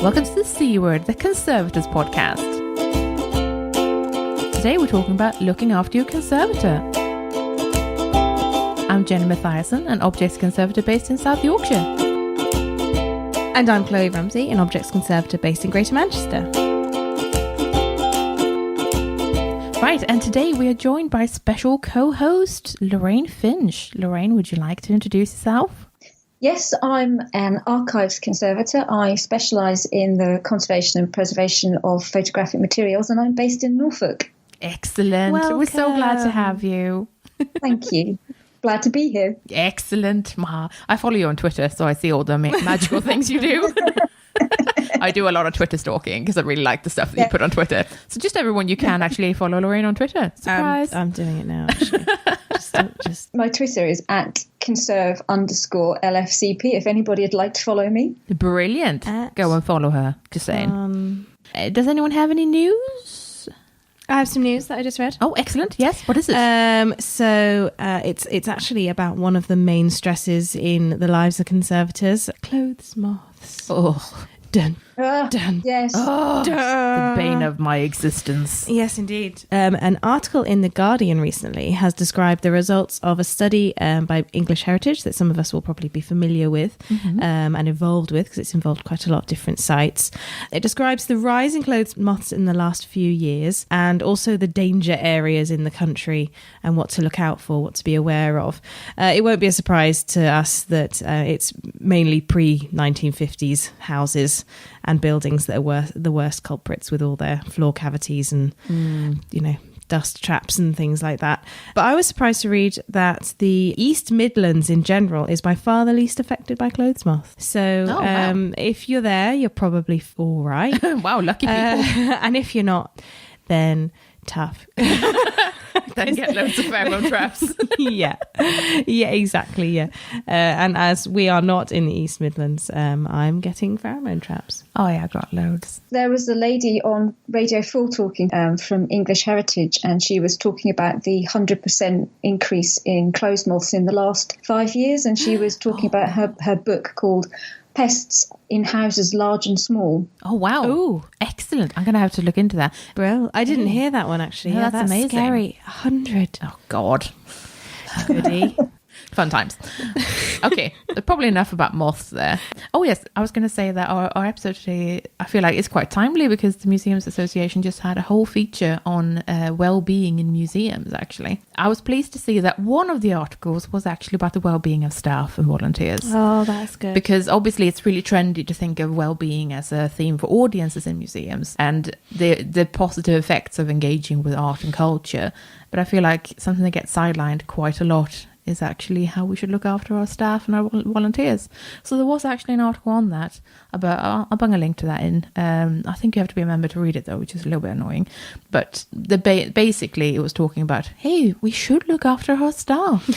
Welcome to the C Word, the Conservators podcast. Today we're talking about looking after your conservator. I'm Jenny Mathiasson, an Objects Conservator based in South Yorkshire. And I'm Chloe Ramsey, an Objects Conservator based in Greater Manchester. Right, and today we are joined by special co-host Lorraine Finch. Lorraine, would you like to introduce yourself? Yes, I'm an archives conservator. I specialise in the conservation and preservation of photographic materials, and I'm based in Norfolk. Excellent. Welcome. We're so glad to have you. Thank you. Glad to be here. Excellent. I follow you on Twitter, so I see all the magical things you do. I do a lot of Twitter stalking because I really like the stuff that you put on Twitter. So just everyone, you can actually follow Lorraine on Twitter. Surprise. I'm doing it now, actually. just My Twitter is at conserve_LFCP if anybody would like to follow me. Brilliant. Go and follow her. Just saying. Does anyone have any news? I have some news that I just read. Oh, excellent. Yes. What is it? It's actually about one of the main stresses in the lives of conservators. Clothes moths. Oh. Dun, dun. Yes. Oh, the bane of my existence. Yes, indeed. An article in The Guardian recently has described the results of a study by English Heritage that some of us will probably be familiar with and involved with, because it's involved quite a lot of different sites. It describes the rise in clothes moths in the last few years and also the danger areas in the country and what to look out for, what to be aware of. It won't be a surprise to us that it's mainly pre-1950s houses and buildings that are the worst culprits, with all their floor cavities and, dust traps and things like that. But I was surprised to read that the East Midlands in general is by far the least affected by clothes moth. So if you're there, you're probably all right. Wow, lucky people. And if you're not, then tough. Then get loads of pheromone traps. yeah, exactly. Yeah, and as we are not in the East Midlands, I'm getting pheromone traps. Oh yeah, I've got loads. There was a lady on Radio 4 talking from English Heritage, and she was talking about the 100% increase in clothes moths in the last 5 years, and she was talking about her book called Pests in Houses Large and Small. Oh, wow. Ooh, excellent. I'm going to have to look into that. Bro, I didn't hear that one, actually. No, yeah, that's amazing. Scary. 100. Oh, God. Goody. Fun times. Okay, probably enough about moths there. Oh, yes, I was going to say that our episode today, I feel like it's quite timely because the Museums Association just had a whole feature on well-being in museums, actually. I was pleased to see that one of the articles was actually about the well-being of staff and volunteers. Oh, that's good. Because obviously it's really trendy to think of well-being as a theme for audiences in museums and the positive effects of engaging with art and culture. But I feel like something that gets sidelined quite a lot is actually how we should look after our staff and our volunteers. So there was actually an article on that about, I'll bung a link to that in. I think you have to be a member to read it though, which is a little bit annoying. But basically it was talking about, hey, we should look after our staff.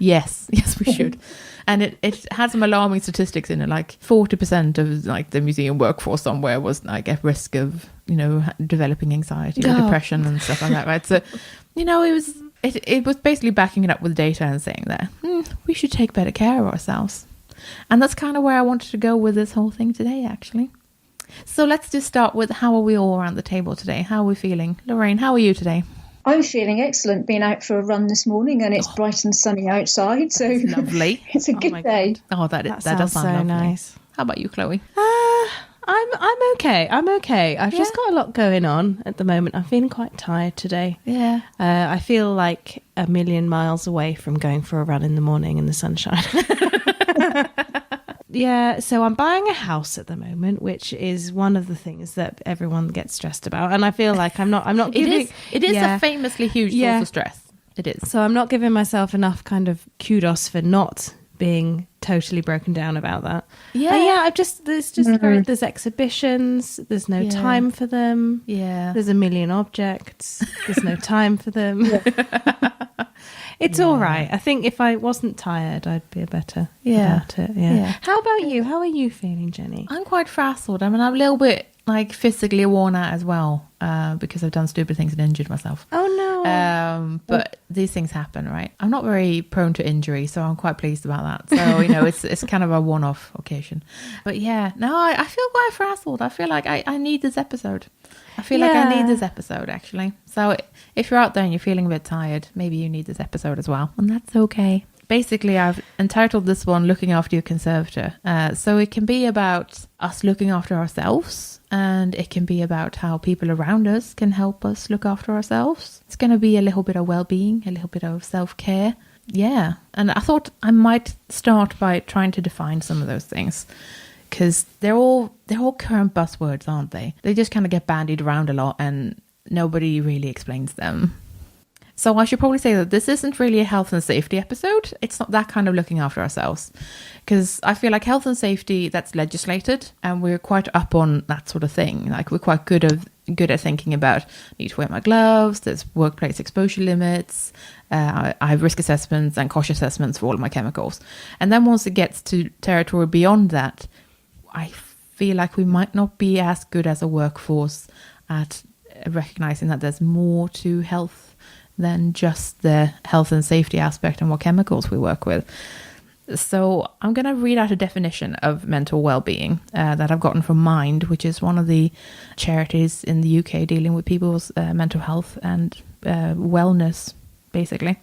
yes, we should. And it had some alarming statistics in it, like 40% of like the museum workforce somewhere was like at risk of, developing anxiety or depression and stuff like that, right? So, it was basically backing it up with data and saying that we should take better care of ourselves. And that's kind of where I wanted to go with this whole thing today, actually. So let's just start with how are we all around the table today? How are we feeling? Lorraine, how are you today? I'm feeling excellent. Been out for a run this morning and it's bright and sunny outside. So lovely. It's a good day. Oh, that does sound so lovely. Nice. How about you, Chloe? I'm okay. I've just got a lot going on at the moment. I'm feeling quite tired today. Yeah. I feel like a million miles away from going for a run in the morning in the sunshine. Yeah, so I'm buying a house at the moment, which is one of the things that everyone gets stressed about. And I feel like I'm not giving... It is a famously huge source of stress. It is. So I'm not giving myself enough kind of kudos for not being totally broken down about that. Yeah. There's exhibitions, there's no time for them. Yeah. There's a million objects, there's no time for them. It's all right. I think if I wasn't tired, I'd be better about it. Yeah. How about you? How are you feeling, Jenny? I'm quite frazzled. I mean, I'm a little bit like physically worn out as well because I've done stupid things and injured myself. Oh no. But these things happen, right? I'm not very prone to injury, so I'm quite pleased about that. So, it's kind of a one-off occasion. But yeah, no, I feel quite frazzled. I feel like I need this episode. I feel like I need this episode, actually. So if you're out there and you're feeling a bit tired, maybe you need this episode as well. And that's okay. Basically, I've entitled this one Looking After Your Conservator. So it can be about us looking after ourselves, and it can be about how people around us can help us look after ourselves. It's going to be a little bit of well-being, a little bit of self-care. Yeah. And I thought I might start by trying to define some of those things, because they're all current buzzwords, aren't they? They just kind of get bandied around a lot and nobody really explains them. So I should probably say that this isn't really a health and safety episode. It's not that kind of looking after ourselves, because I feel like health and safety, that's legislated, and we're quite up on that sort of thing. Like, we're quite good at thinking about, need to wear my gloves, there's workplace exposure limits, I have risk assessments and cost assessments for all of my chemicals. And then once it gets to territory beyond that, I feel like we might not be as good as a workforce at recognizing that there's more to health than just the health and safety aspect and what chemicals we work with. So I'm going to read out a definition of mental well-being that I've gotten from Mind, which is one of the charities in the UK dealing with people's mental health and wellness, basically.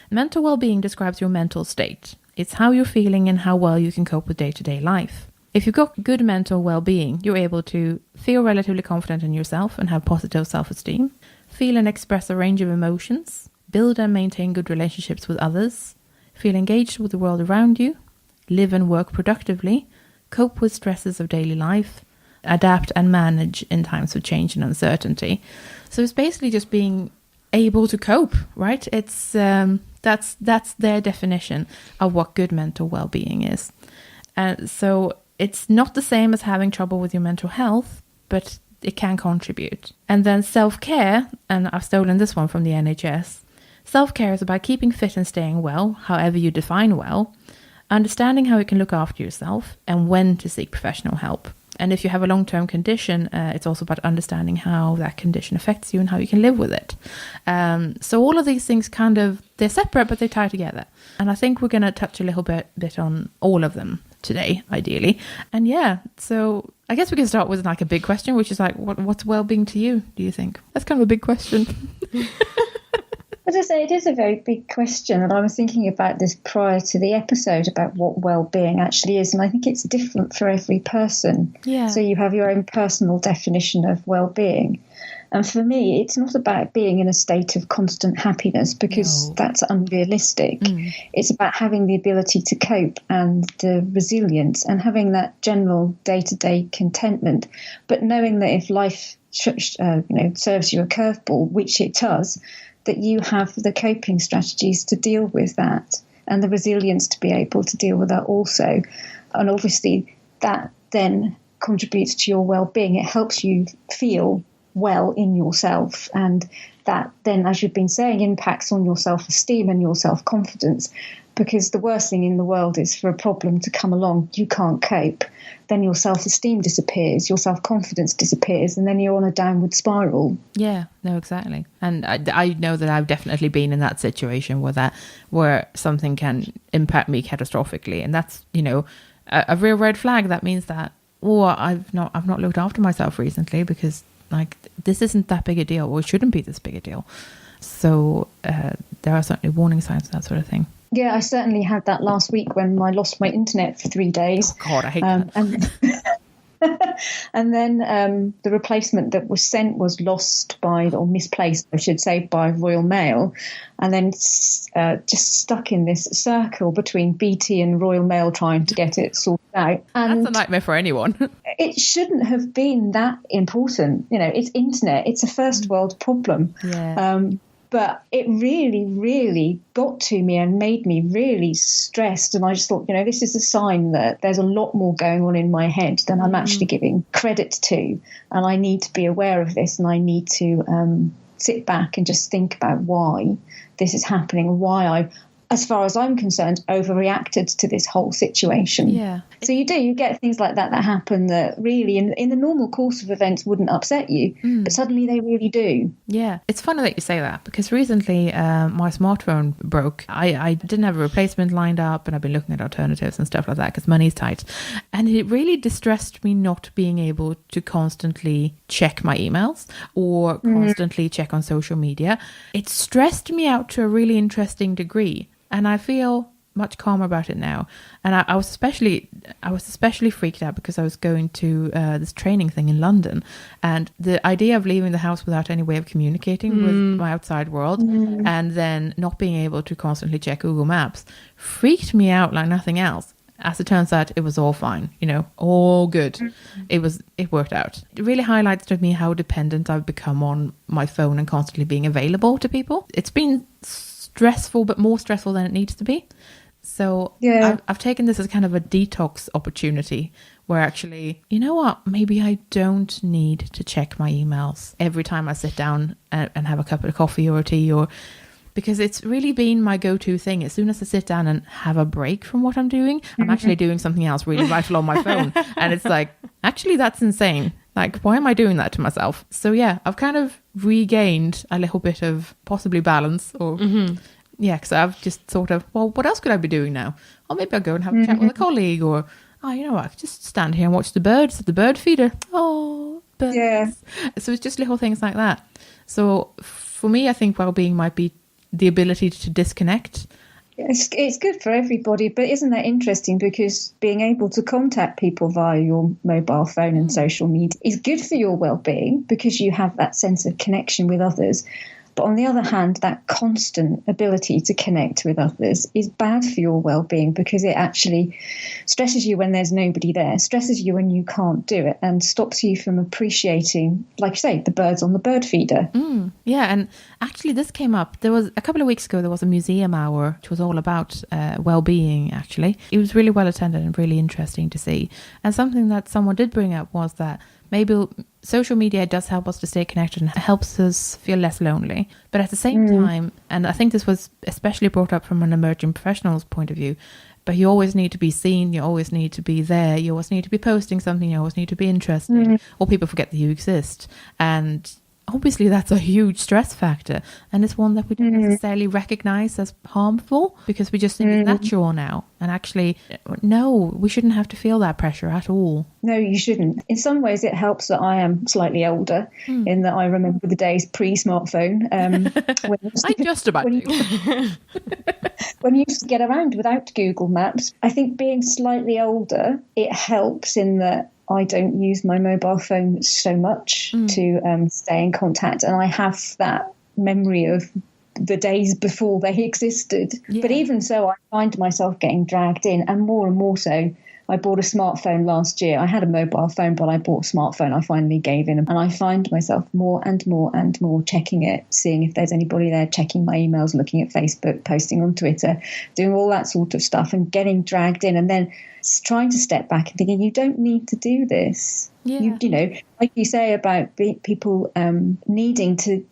Mental well-being describes your mental state. It's how you're feeling and how well you can cope with day-to-day life. If you've got good mental well-being, you're able to feel relatively confident in yourself and have positive self-esteem, feel and express a range of emotions, build and maintain good relationships with others, feel engaged with the world around you, live and work productively, cope with stresses of daily life, adapt and manage in times of change and uncertainty. So it's basically just being able to cope, right? It's that's their definition of what good mental well-being is. And so it's not the same as having trouble with your mental health, but it can contribute. And then self-care, and I've stolen this one from the NHS. Self-care is about keeping fit and staying well, however you define well, understanding how you can look after yourself, and when to seek professional help. And if you have a long-term condition, it's also about understanding how that condition affects you and how you can live with it. So all of these things they're separate, but they tie together. And I think we're going to touch a little bit on all of them today, ideally. And yeah, so I guess we can start with like a big question, which is like, what's well-being to you, do you think? That's kind of a big question. As I say, it is a very big question, and I was thinking about this prior to the episode about what well-being actually is, and I think it's different for every person. Yeah. So you have your own personal definition of well-being. And for me, it's not about being in a state of constant happiness, because that's unrealistic. It's about having the ability to cope and the resilience and having that general day-to-day contentment, but knowing that if life serves you a curveball, which it does, that you have the coping strategies to deal with that and the resilience to be able to deal with that also. And obviously that then contributes to your well-being. It helps you feel well in yourself, and that then, as you've been saying, impacts on your self-esteem and your self-confidence, because the worst thing in the world is for a problem to come along, you can't cope, then your self-esteem disappears, your self-confidence disappears, and then you're on a downward spiral. Yeah, no, exactly. And I know that I've definitely been in that situation where something can impact me catastrophically, and that's, a real red flag. That means that, I've not looked after myself recently, because like this isn't that big a deal, or it shouldn't be this big a deal. So there are certainly warning signs, that sort of thing. Yeah, I certainly had that last week when I lost my internet for 3 days. Oh God, I hate that. And then the replacement that was sent was lost or misplaced, I should say, by Royal Mail, and then just stuck in this circle between BT and Royal Mail trying to get it sorted out. And that's a nightmare for anyone. It shouldn't have been that important. It's internet. It's a first world problem. Yeah. But it really, really got to me and made me really stressed. And I just thought, this is a sign that there's a lot more going on in my head than I'm actually giving credit to. And I need to be aware of this, and I need to sit back and just think about why this is happening, why as far as I'm concerned, overreacted to this whole situation. Yeah. So you get things like that happen that really in the normal course of events wouldn't upset you, but suddenly they really do. Yeah, it's funny that you say that, because recently my smartphone broke. I didn't have a replacement lined up, and I've been looking at alternatives and stuff like that because money's tight. And it really distressed me not being able to constantly check my emails or constantly check on social media. It stressed me out to a really interesting degree, and I feel much calmer about it now. And I was especially freaked out because I was going to this training thing in London, and the idea of leaving the house without any way of communicating with my outside world and then not being able to constantly check Google Maps freaked me out like nothing else. As it turns out, it was all fine, all good. It worked out. It really highlights to me how dependent I've become on my phone and constantly being available to people. It's been stressful, but more stressful than it needs to be. So yeah. I've taken this as kind of a detox opportunity where actually, you know what, maybe I don't need to check my emails every time I sit down and have a cup of coffee or a tea, because it's really been my go-to thing. As soon as I sit down and have a break from what I'm doing, I'm actually doing something else really vital on my phone. And it's like, actually, that's insane. Like, why am I doing that to myself? So yeah, I've kind of regained a little bit of possibly balance or... Yeah, because I've just thought of, well, what else could I be doing now? Or maybe I'll go and have a chat with a colleague, or, you know what, I could just stand here and watch the birds at the bird feeder. Oh, birds. Yeah. So it's just little things like that. So for me, I think well-being might be the ability to disconnect. It's good for everybody, but isn't that interesting? Because being able to contact people via your mobile phone and social media is good for your well-being because you have that sense of connection with others. But on the other hand, that constant ability to connect with others is bad for your well-being because it actually stresses you when there's nobody there, stresses you when you can't do it, and stops you from appreciating, like you say, the birds on the bird feeder. Yeah, and actually this came up. There was a couple of weeks ago, there was a museum hour which was all about well-being, actually. It was really well attended and really interesting to see. And something that someone did bring up was that maybe social media does help us to stay connected and helps us feel less lonely. But at the same time, and I think this was especially brought up from an emerging professional's point of view, but you always need to be seen, you always need to be there, you always need to be posting something, you always need to be interesting, or people forget that you exist. And obviously that's a huge stress factor, and it's one that we don't necessarily recognize as harmful because we just think it's natural now. And actually, no, we shouldn't have to feel that pressure at all. No, you shouldn't. In some ways, it helps that I am slightly older in that I remember the days pre-smartphone. I just about do. When you used to get around without Google Maps, I think being slightly older, it helps in that I don't use my mobile phone so much to stay in contact. And I have that memory of the days before they existed. Yeah. But even so, I find myself getting dragged in, and more so. I bought a smartphone last year. I had a mobile phone, but I bought a smartphone. I finally gave in, and I find myself more and more checking it, seeing if there's anybody there, checking my emails, looking at Facebook, posting on Twitter, doing all that sort of stuff, and getting dragged in, and then trying to step back and thinking, you don't need to do this. Yeah. You know, like you say about people needing to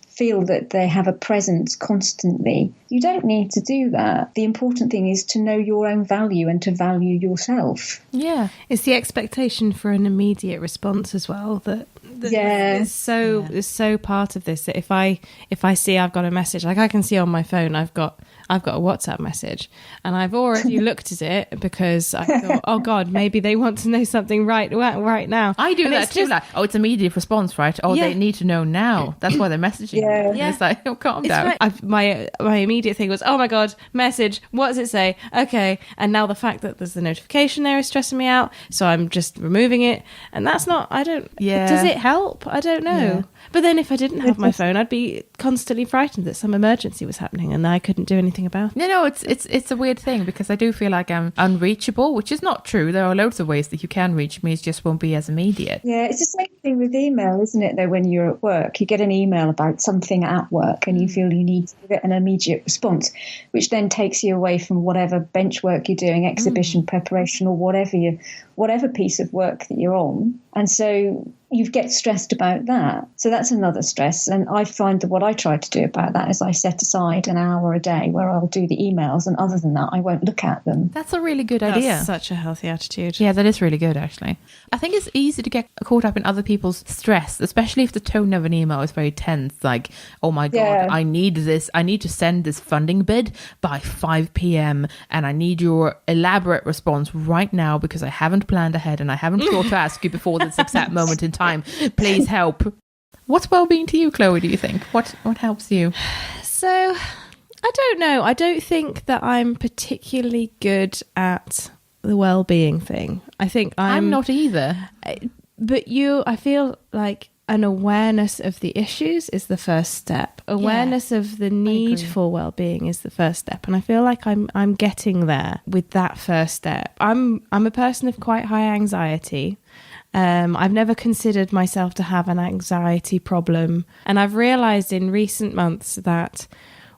feel that they have a presence constantly. You don't need to do that. The important thing is to know your own value and to value yourself. Yeah. It's the expectation for an immediate response as well that is so part of this, that if I see I've got a message, like I can see on my phone I've got a WhatsApp message, and I've already looked at it because I thought, oh God, maybe they want to know something right now. I do that too. Like, it's immediate response, right? Oh, they need to know now. That's why they're messaging. Yeah. It's like, oh, calm down. Right. My immediate thing was, oh my God, message. What does it say? Okay. And now the fact that there's the notification there is stressing me out, so I'm just removing it. And that's not. Does it help? I don't know. Yeah. But then if I didn't have my phone, I'd be constantly frightened that some emergency was happening and I couldn't do anything about it. No, it's a weird thing because I do feel like I'm unreachable, which is not true. There are loads of ways that you can reach me. It just won't be as immediate. Yeah, it's the same thing with email, isn't it, though, when you're at work. You get an email about something at work and you feel you need to get an immediate response, which then takes you away from whatever bench work you're doing, exhibition preparation, or whatever piece of work that you're on. And so you get stressed about that. So that's another stress. And I find that what I try to do about that is I set aside an hour a day where I'll do the emails, and other than that, I won't look at them. That's a really good idea. That's such a healthy attitude. Yeah, that is really good, actually. I think it's easy to get caught up in other people's stress, especially if the tone of an email is very tense. Like, oh my God, I need to send this funding bid by 5 p.m. and I need your elaborate response right now because I haven't planned ahead and I haven't thought to ask you before this exact moment in time. Please help. What's well-being to you, Chloe, do you think? What helps you? So, I don't know. I don't think that I'm particularly good at the well-being thing. I think I'm not either. But I feel like an awareness of the issues is the first step. Awareness of the need for well-being is the first step. And I feel like I'm getting there with that first step. I'm a person of quite high anxiety. I've never considered myself to have an anxiety problem. And I've realized in recent months that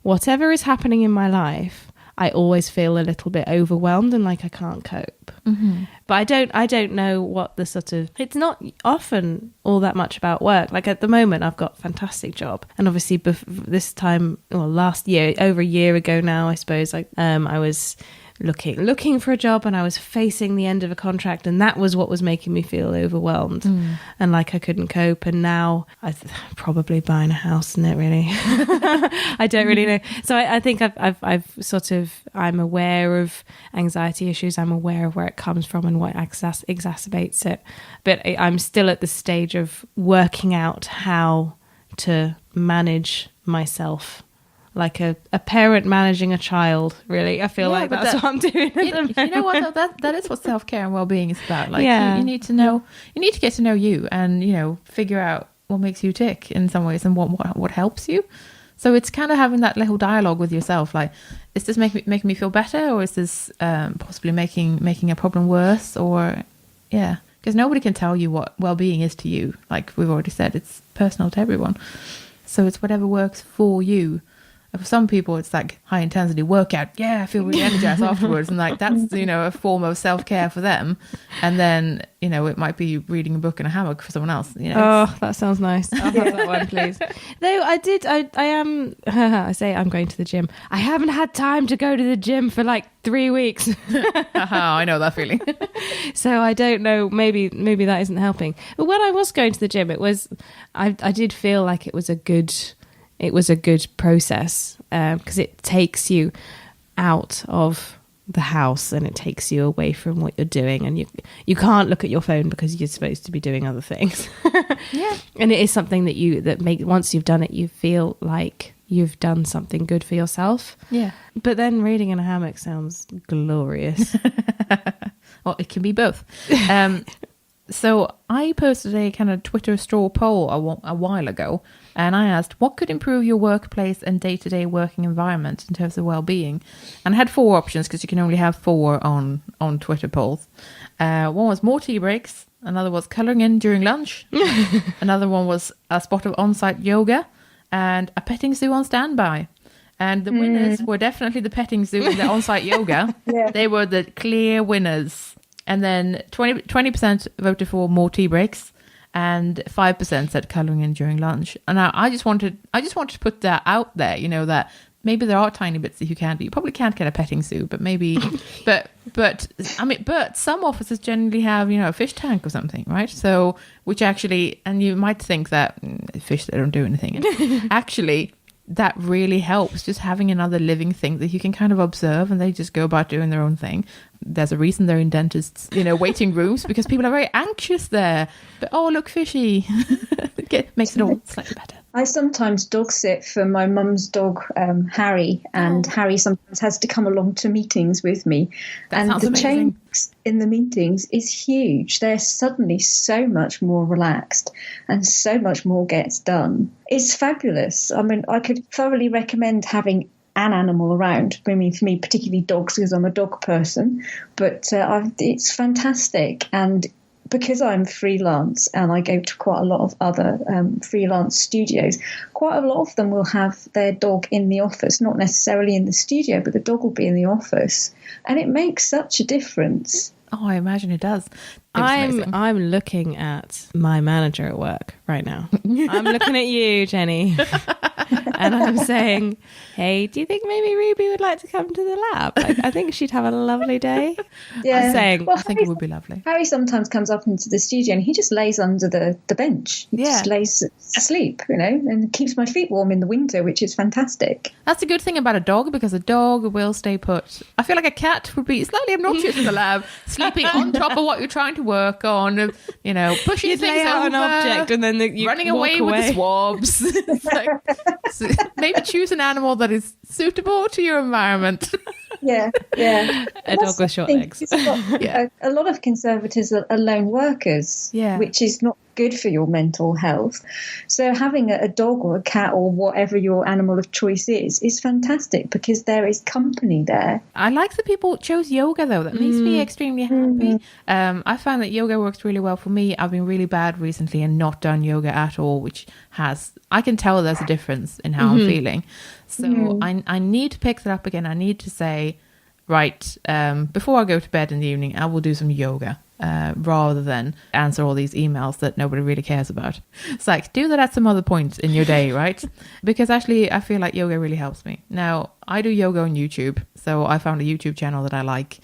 whatever is happening in my life, I always feel a little bit overwhelmed and like I can't cope. Mm-hmm. But I don't know what the sort of, it's not often all that much about work. Like at the moment, I've got a fantastic job. And obviously this time, last year, over a year ago now, I suppose, I was looking for a job and I was facing the end of a contract, and that was what was making me feel overwhelmed and like I couldn't cope. And now I'm probably buying a house, isn't it, really? I don't really know. So I think I'm aware of anxiety issues. I'm aware of where it comes from and what exacerbates it. But I'm still at the stage of working out how to manage myself. Like a parent managing a child, really. I feel like that's what I'm doing. You know what? That is what self-care and well-being is about. Like you need to know, you need to get to know you, and figure out what makes you tick in some ways and what helps you. So it's kind of having that little dialogue with yourself. Like, is this making me feel better, or is this possibly making a problem worse? Or because nobody can tell you what well-being is to you. Like we've already said, it's personal to everyone. So it's whatever works for you. For some people, it's like high intensity workout. Yeah, I feel really energized afterwards. And like, that's, a form of self-care for them. And then, it might be reading a book in a hammock for someone else. Oh, that sounds nice. I'll have that one, please. Though I say I'm going to the gym. I haven't had time to go to the gym for like 3 weeks. I know that feeling. So I don't know, maybe that isn't helping. But when I was going to the gym, I did feel like it was a good process because it takes you out of the house and it takes you away from what you're doing, and you can't look at your phone because you're supposed to be doing other things. Yeah. And it is something once you've done it, you feel like you've done something good for yourself. Yeah. But then reading in a hammock sounds glorious. Well, it can be both. So I posted a kind of Twitter straw poll a while ago, and I asked, what could improve your workplace and day-to-day working environment in terms of well-being? And I had 4 options, because you can only have 4 on Twitter polls. One was more tea breaks. Another was colouring in during lunch. Another one was a spot of on-site yoga, and a petting zoo on standby. And the winners were definitely the petting zoo and the on-site yoga. Yeah. They were the clear winners. And then 20% voted for more tea breaks, and 5% said colouring in during lunch. And I just wanted to put that out there, that maybe there are tiny bits that you can do. You probably can't get a petting zoo, but maybe, but some offices generally have, a fish tank or something, right? So, which actually, and you might think that fish, they don't do anything. And actually, that really helps, just having another living thing that you can kind of observe, and they just go about doing their own thing. There's a reason they're in dentists, waiting rooms, because people are very anxious there. But oh, look, fishy. Makes it all slightly better. I sometimes dog sit for my mum's dog, Harry, and Harry sometimes has to come along to meetings with me. That and the amazing. change in the meetings is huge. They're suddenly so much more relaxed and so much more gets done. It's fabulous. I mean, I could thoroughly recommend having an animal around. I mean, for me, particularly dogs, because I'm a dog person. But it's fantastic. And because I'm freelance and I go to quite a lot of other freelance studios, quite a lot of them will have their dog in the office, not necessarily in the studio, but the dog will be in the office. And it makes such a difference. Oh, I imagine it does. I'm looking at my manager at work right now. I'm looking at you, Jenny. And I'm saying, hey, do you think maybe Ruby would like to come to the lab? I think she'd have a lovely day. Yeah. I'm saying, I think it would be lovely. Harry sometimes comes up into the studio and he just lays under the bench. He just lays asleep, and keeps my feet warm in the winter, which is fantastic. That's a good thing about a dog, because a dog will stay put. I feel like a cat would be slightly obnoxious in the lab, sleeping on top of what you're trying to work on, pushing you'd things lay out over, an object and then you running walk away with the swabs. It's like, so maybe choose an animal that is suitable to your environment. Yeah. A dog with short legs. A lot of conservators are lone workers, which is not good for your mental health. So having a dog or a cat or whatever your animal of choice is fantastic, because there is company there. I like that people chose yoga, though. That makes me extremely happy. I find that yoga works really well for me. I've been really bad recently and not done yoga at all, which I can tell there's a difference in how I'm feeling. So I need to pick that up again. I need to say, right, before I go to bed in the evening, I will do some yoga. Rather than answer all these emails that nobody really cares about. It's like, do that at some other point in your day, right? Because actually, I feel like yoga really helps me. Now, I do yoga on YouTube, so I found a YouTube channel that I like.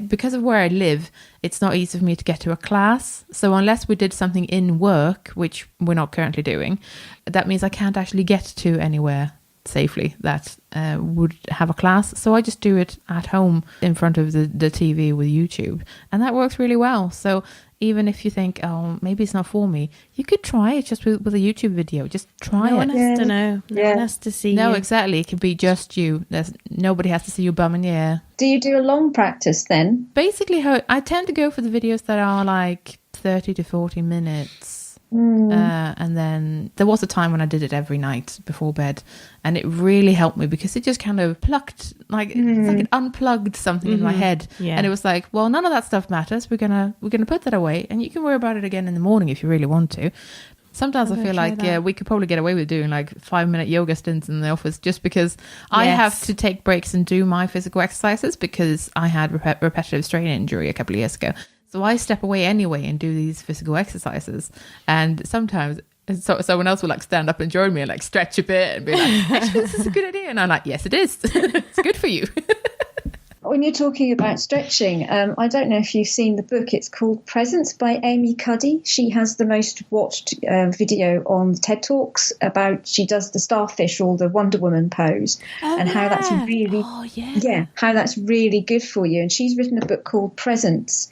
Because of where I live, it's not easy for me to get to a class. So unless we did something in work, which we're not currently doing, that means I can't actually get to anywhere safely that would have a class. So I just do it at home in front of the TV with YouTube, and that works really well. So even if you think, oh, maybe it's not for me, you could try it just with a YouTube video. Just try it. No one has to know. No one has to see you. No, exactly. It could be just you. Nobody has to see you bum in the air. Do you do a long practice then? Basically, I tend to go for the videos that are like 30 to 40 minutes. And then there was a time when I did it every night before bed, and it really helped me, because it just kind of plucked, it's like it unplugged something in my head, and it was like, well, none of that stuff matters. We're gonna put that away, and you can worry about it again in the morning if you really want to. Sometimes I feel like we could probably get away with doing like 5-minute yoga stints in the office, just because I have to take breaks and do my physical exercises, because I had repetitive strain injury a couple of years ago. So I step away anyway and do these physical exercises. And sometimes someone else will like stand up and join me and like stretch a bit and be like, actually, this is a good idea. And I'm like, yes, it is. It's good for you. When you're talking about stretching, I don't know if you've seen the book. It's called Presence by Amy Cuddy. She has the most watched video on TED Talks about, she does the starfish or the Wonder Woman pose, and how that's really, how that's really good for you. And she's written a book called Presence,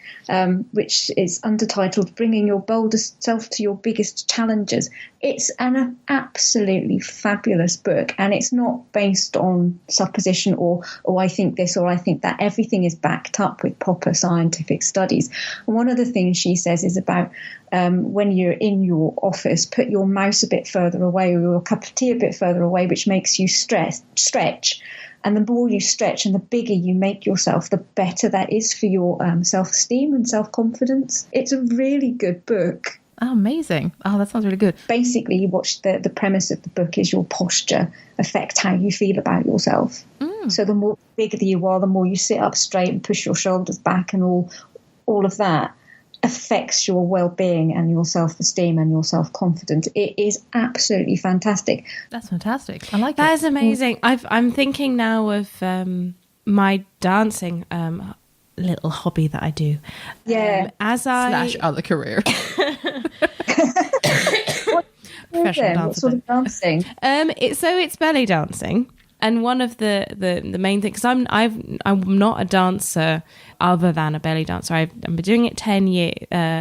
which is undertitled Bringing Your Boldest Self to Your Biggest Challenges. It's an absolutely fabulous book, and it's not based on supposition or I think this or I think that. Everything is backed up with proper scientific studies. And one of the things she says is about when you're in your office, put your mouse a bit further away or your cup of tea a bit further away, which makes you stretch. And the more you stretch and the bigger you make yourself, the better that is for your self-esteem and self-confidence. It's a really good book. Oh, amazing. Oh, that sounds really good. Basically, you watch the premise of the book is your posture affects how you feel about yourself. So the more bigger you are, the more you sit up straight and push your shoulders back, and all of that affects your well-being and your self-esteem and your self-confidence. It is absolutely fantastic. That's fantastic. I like that. That is amazing. I'm thinking now of my dancing little hobby that I do. Slash other career. What sort of dancing? It's belly dancing. And one of the main things, because I'm not a dancer other than a belly dancer. I've been doing it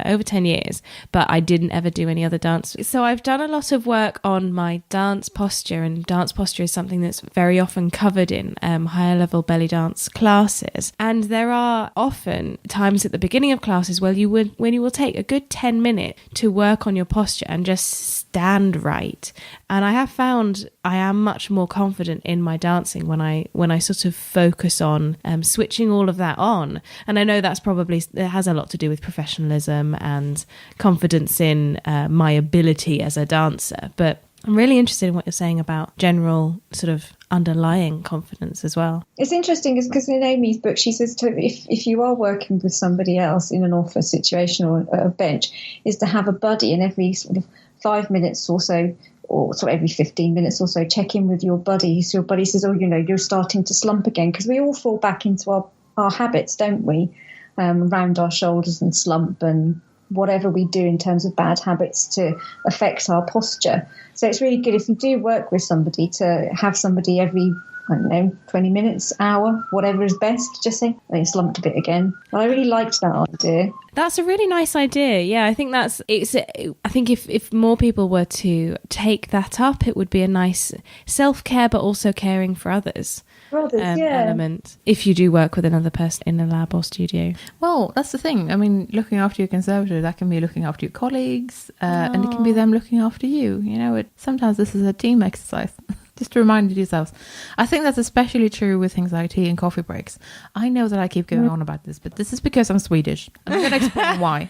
over 10 years, but I didn't ever do any other dance. So I've done a lot of work on my dance posture, and dance posture is something that's very often covered in higher level belly dance classes. And there are often times at the beginning of classes when you will take a good 10 minutes to work on your posture and just stand right. And I have found I am much more confident in my dancing when I sort of focus on switching all of that on. And I know it has a lot to do with professionalism and confidence in my ability as a dancer. But I'm really interested in what you're saying about general sort of underlying confidence as well. It's interesting because in Amy's book, she says if you are working with somebody else in an office situation or a bench, is to have a buddy, and every sort of 5 minutes or so, or sort of every 15 minutes or so, check in with your buddy. So your buddy says, oh, you're starting to slump again, because we all fall back into our habits, don't we? Round our shoulders and slump and whatever we do in terms of bad habits to affect our posture. So it's really good if you do work with somebody to have somebody every, 20 minutes, hour, whatever is best. Just say, oh, you slumped a bit again. Well, I really liked that idea. That's a really nice idea. Yeah, I think I think if more people were to take that up, it would be a nice self-care, but also caring for others. Element if you do work with another person in a lab or studio. Well, that's the thing. I mean, looking after your conservator, that can be looking after your colleagues, and it can be them looking after you. Sometimes this is a team exercise. Just to remind yourselves. I think that's especially true with things like tea and coffee breaks. I know that I keep going on about this, but this is because I'm Swedish. I'm going to explain why.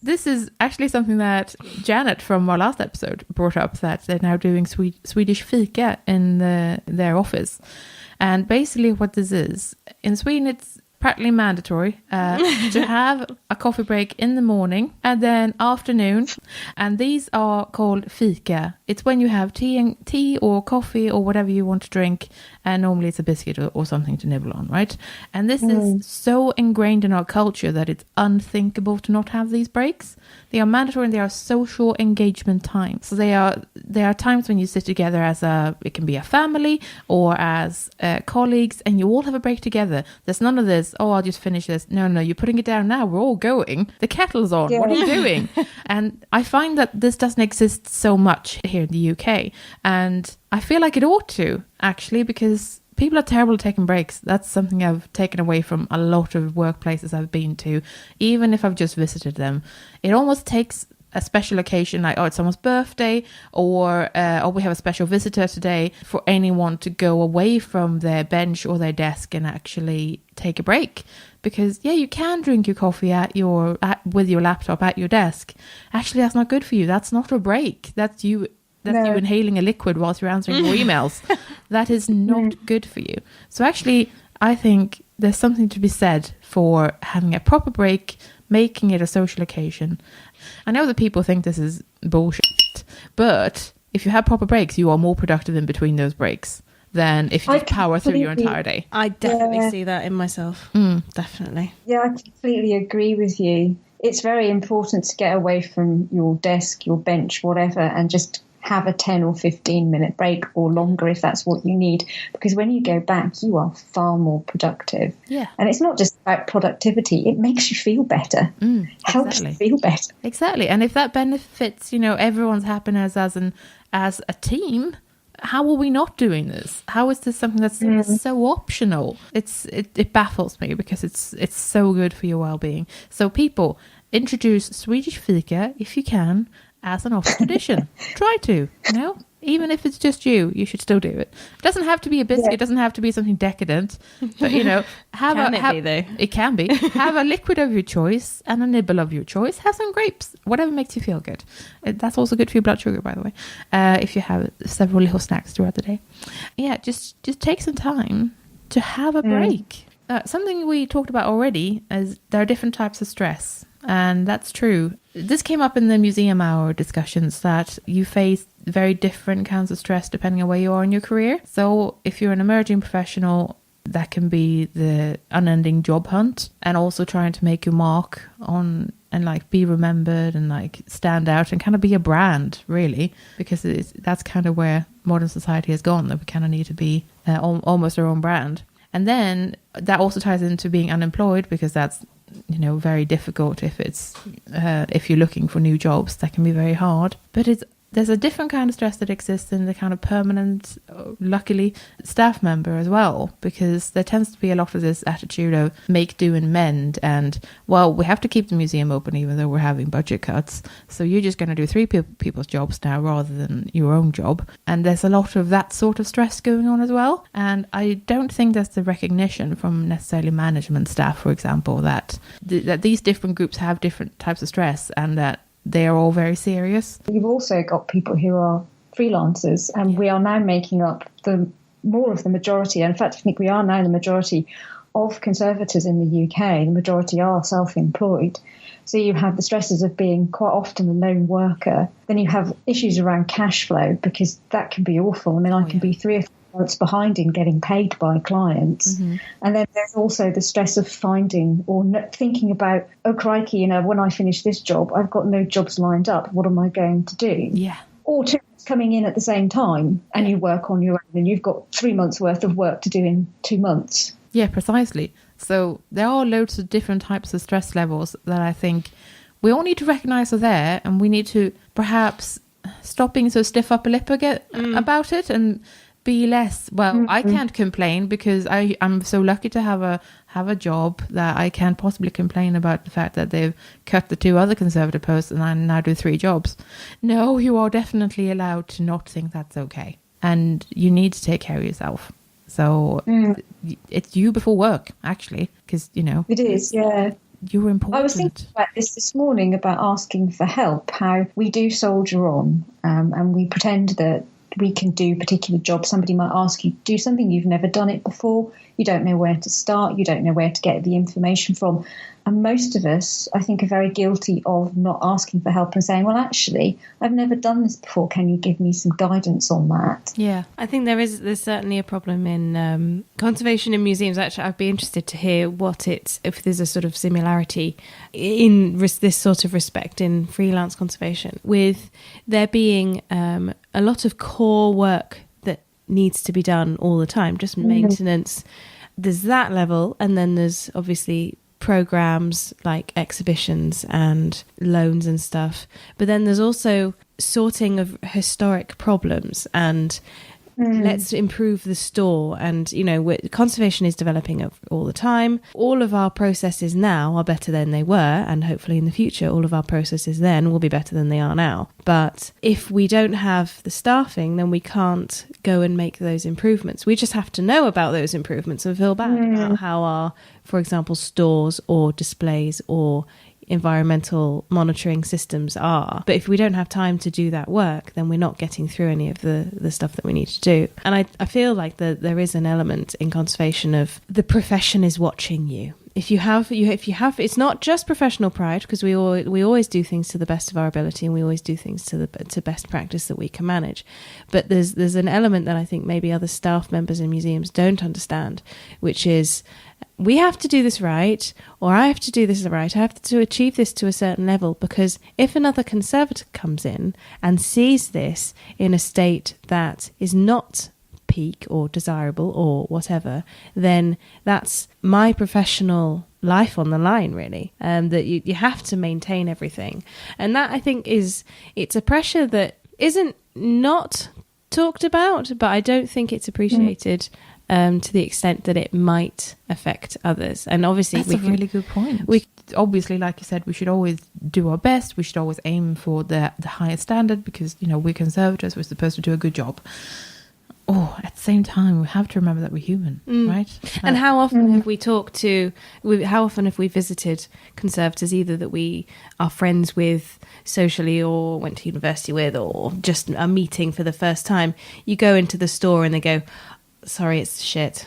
This is actually something that Janet from our last episode brought up, that they're now doing Swedish fika in their office. And basically what this is, in Sweden it's practically mandatory to have a coffee break in the morning and then afternoon. And these are called fika. It's when you have tea or coffee or whatever you want to drink. And normally it's a biscuit or something to nibble on, right? And this is so ingrained in our culture that it's unthinkable to not have these breaks. They are mandatory and they are social engagement times. So they are times when you sit together it can be a family or as colleagues, and you all have a break together. There's none of this, oh, I'll just finish this. No, you're putting it down now. We're all going. The kettle's on. Yeah. What are you doing? And I find that this doesn't exist so much here in the UK. And I feel like it ought to, actually, because people are terrible at taking breaks. That's something I've taken away from a lot of workplaces I've been to, even if I've just visited them. It almost takes a special occasion, like, it's someone's birthday, or we have a special visitor today, for anyone to go away from their bench or their desk and actually take a break. Because, you can drink your coffee with your laptop at your desk. Actually, that's not good for you. That's not a break. That's you inhaling a liquid whilst you're answering your emails. That is not good for you. So actually, I think there's something to be said for having a proper break, making it a social occasion. I know that people think this is bullshit, but if you have proper breaks, you are more productive in between those breaks than if you just power through your entire day. I definitely see that in myself. Definitely. Yeah, I completely agree with you. It's very important to get away from your desk, your bench, whatever, and just have a 10 or 15 minute break, or longer if that's what you need, because when you go back you are far more productive. And it's not just about productivity, it makes you feel better. Helps you feel better. Exactly. And if that benefits everyone's happiness as a team, how are we not doing this? How is this something that's so optional? It baffles me, because it's so good for your well-being. So people, introduce Swedish fika if you can as an office tradition. Try to, even if it's just you should still do it. It doesn't have to be a biscuit. It doesn't have to be something decadent, but it can be. Have a liquid of your choice and a nibble of your choice. Have some grapes, whatever makes you feel good. That's also good for your blood sugar, by the way, if you have several little snacks throughout the day. Just take some time to have a break. Something we talked about already is there are different types of stress. And that's true. This came up in the museum hour discussions, that you face very different kinds of stress depending on where you are in your career. So if you're an emerging professional, that can be the unending job hunt, and also trying to make your mark on and be remembered and stand out and kind of be a brand, really, because that's kind of where modern society has gone, that we kind of need to be almost our own brand. And then that also ties into being unemployed, because that's very difficult if you're looking for new jobs. That can be very hard. But there's a different kind of stress that exists in the kind of permanent, luckily, staff member as well, because there tends to be a lot of this attitude of make, do and mend, and, well, we have to keep the museum open even though we're having budget cuts, so you're just going to do 3 people's jobs now rather than your own job. And there's a lot of that sort of stress going on as well, and I don't think there's the recognition from necessarily management staff, for example, that these different groups have different types of stress, and that they are all very serious. You've also got people who are freelancers, and we are now making up more of the majority. In fact, I think we are now the majority of conservators in the UK. The majority are self-employed. So you have the stresses of being quite often a lone worker. Then you have issues around cash flow, because that can be awful. I mean, I can be 3 or 4 months behind in getting paid by clients. Mm-hmm. And then there's also the stress of finding or thinking about, oh, crikey, you know, when I finish this job, I've got no jobs lined up. What am I going to do? Yeah. Or 2 months coming in at the same time, and you work on your own, and you've got 3 months worth of work to do in 2 months. Yeah, precisely. So there are loads of different types of stress levels that I think we all need to recognize are there, and we need to perhaps stop being so stiff upper lip about it and be less, I can't complain because I'm so lucky to have a job that I can't possibly complain about the fact that they've cut the 2 other Conservator posts and I now do 3 jobs. No, you are definitely allowed to not think that's okay. And you need to take care of yourself. So it's you before work, actually, because, you know. It is, yeah. You're important. I was thinking about this morning, about asking for help, how we do soldier on and we pretend that we can do a particular job. Somebody might ask you to do something, you've never done it before, you don't know where to start, you don't know where to get the information from. And most of us, I think, are very guilty of not asking for help and saying, well, actually, I've never done this before. Can you give me some guidance on that? Yeah, I think there's certainly a problem in conservation in museums. Actually, I'd be interested to hear if there's a sort of similarity in this sort of respect in freelance conservation, with there being a lot of core work that needs to be done all the time, just maintenance. There's that level, and then there's obviously programs like exhibitions and loans and stuff, but then there's also sorting of historic problems and let's improve the store. And, you know, conservation is developing all the time. All of our processes now are better than they were, and hopefully in the future all of our processes then will be better than they are now. But if we don't have the staffing, then we can't go and make those improvements. We just have to know about those improvements and feel bad about how our, for example, stores or displays or environmental monitoring systems are. But if we don't have time to do that work, then we're not getting through any of the stuff that we need to do. And I feel like there is an element in conservation of the profession is watching you. If you have, it's not just professional pride, because we always do things to the best of our ability, and we always do things to best practice that we can manage. But there's an element that I think maybe other staff members in museums don't understand, which is we have to do this right, or I have to do this right. I have to achieve this to a certain level, because if another conservator comes in and sees this in a state that is not peak or desirable or whatever, then that's my professional life on the line, really. That you have to maintain everything. And that, I think, it's a pressure that isn't not talked about, but I don't think it's appreciated to the extent that it might affect others. And obviously that's a really good point. We obviously, like you said, we should always do our best. We should always aim for the highest standard, because, you know, we're conservators, we're supposed to do a good job. At the same time, we have to remember that we're human, right? And how often have we how often have we visited conservators, either that we are friends with socially or went to university with, or just are meeting for the first time? You go into the store and they go, sorry, it's shit.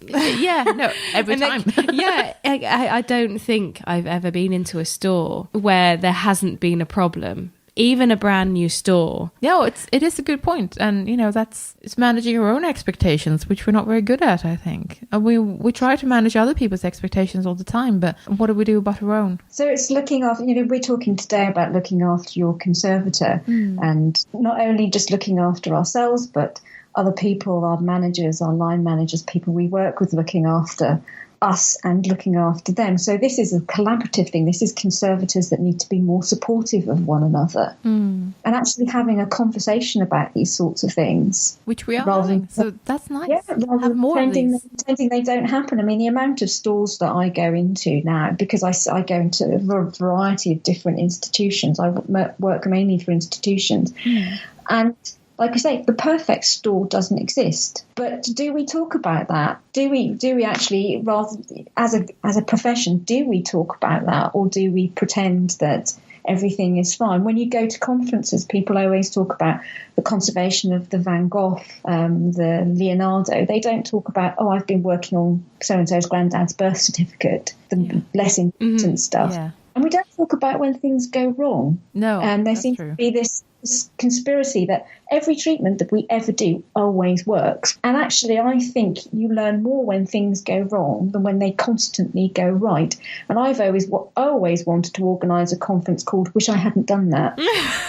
Yeah, no, every time. I don't think I've ever been into a store where there hasn't been a problem. Even a brand new store. Yeah, it is a good point. And, you know, it's managing our own expectations, which we're not very good at, I think. And we try to manage other people's expectations all the time, but what do we do about our own? So it's looking after, you know, we're talking today about looking after your conservator, and not only just looking after ourselves, but other people, our managers, our line managers, people we work with, looking after us and looking after them. So this is a collaborative thing. This is conservators that need to be more supportive of one another and actually having a conversation about these sorts of things. Which we are having. So that's nice. Yeah, rather have more pretending they don't happen. I mean, the amount of stores that I go into now, because I go into a variety of different institutions. I work mainly for institutions. And like I say, the perfect store doesn't exist. But do we talk about that? Do we actually, rather as a profession, do we talk about that, or do we pretend that everything is fine? When you go to conferences, people always talk about the conservation of the Van Gogh, the Leonardo. They don't talk about, oh, I've been working on so-and-so's granddad's birth certificate, the less important stuff. Yeah. And we don't talk about when things go wrong. No, there seems to be this conspiracy that every treatment that we ever do always works. And actually, I think you learn more when things go wrong than when they constantly go right. And I've always wanted to organise a conference called Wish I Hadn't Done That.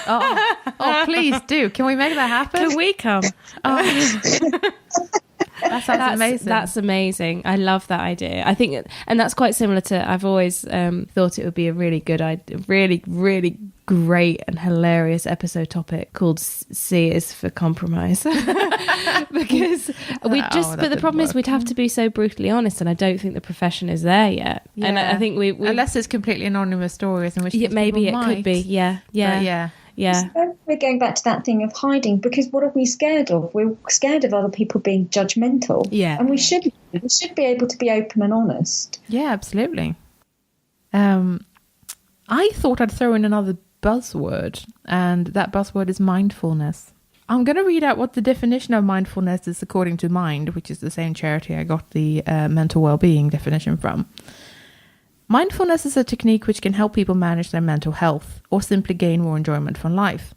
Oh, please do. Can we make that happen? Can we come? That sounds amazing. That's amazing. I love that idea. I think, and that's quite similar to, I've always thought it would be a really good idea, really, really great and hilarious episode topic called C is for compromise. Because but the problem is we'd have to be so brutally honest, and I don't think the profession is there yet. Yeah. And I think we unless it's completely anonymous stories in which maybe it could be. Yeah. So we're going back to that thing of hiding, because what are we scared of? We're scared of other people being judgmental. Yeah. And we should be able to be open and honest. Yeah, absolutely. I thought I'd throw in another buzzword, and that buzzword is mindfulness. I'm going to read out what the definition of mindfulness is according to Mind, which is the same charity I got the mental well-being definition from. Mindfulness is a technique which can help people manage their mental health or simply gain more enjoyment from life.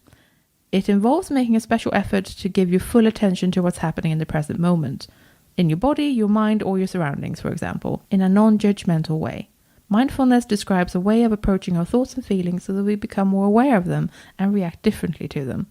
It involves making a special effort to give your full attention to what's happening in the present moment, in your body, your mind, or your surroundings, for example, in a non-judgmental way. Mindfulness describes a way of approaching our thoughts and feelings so that we become more aware of them and react differently to them.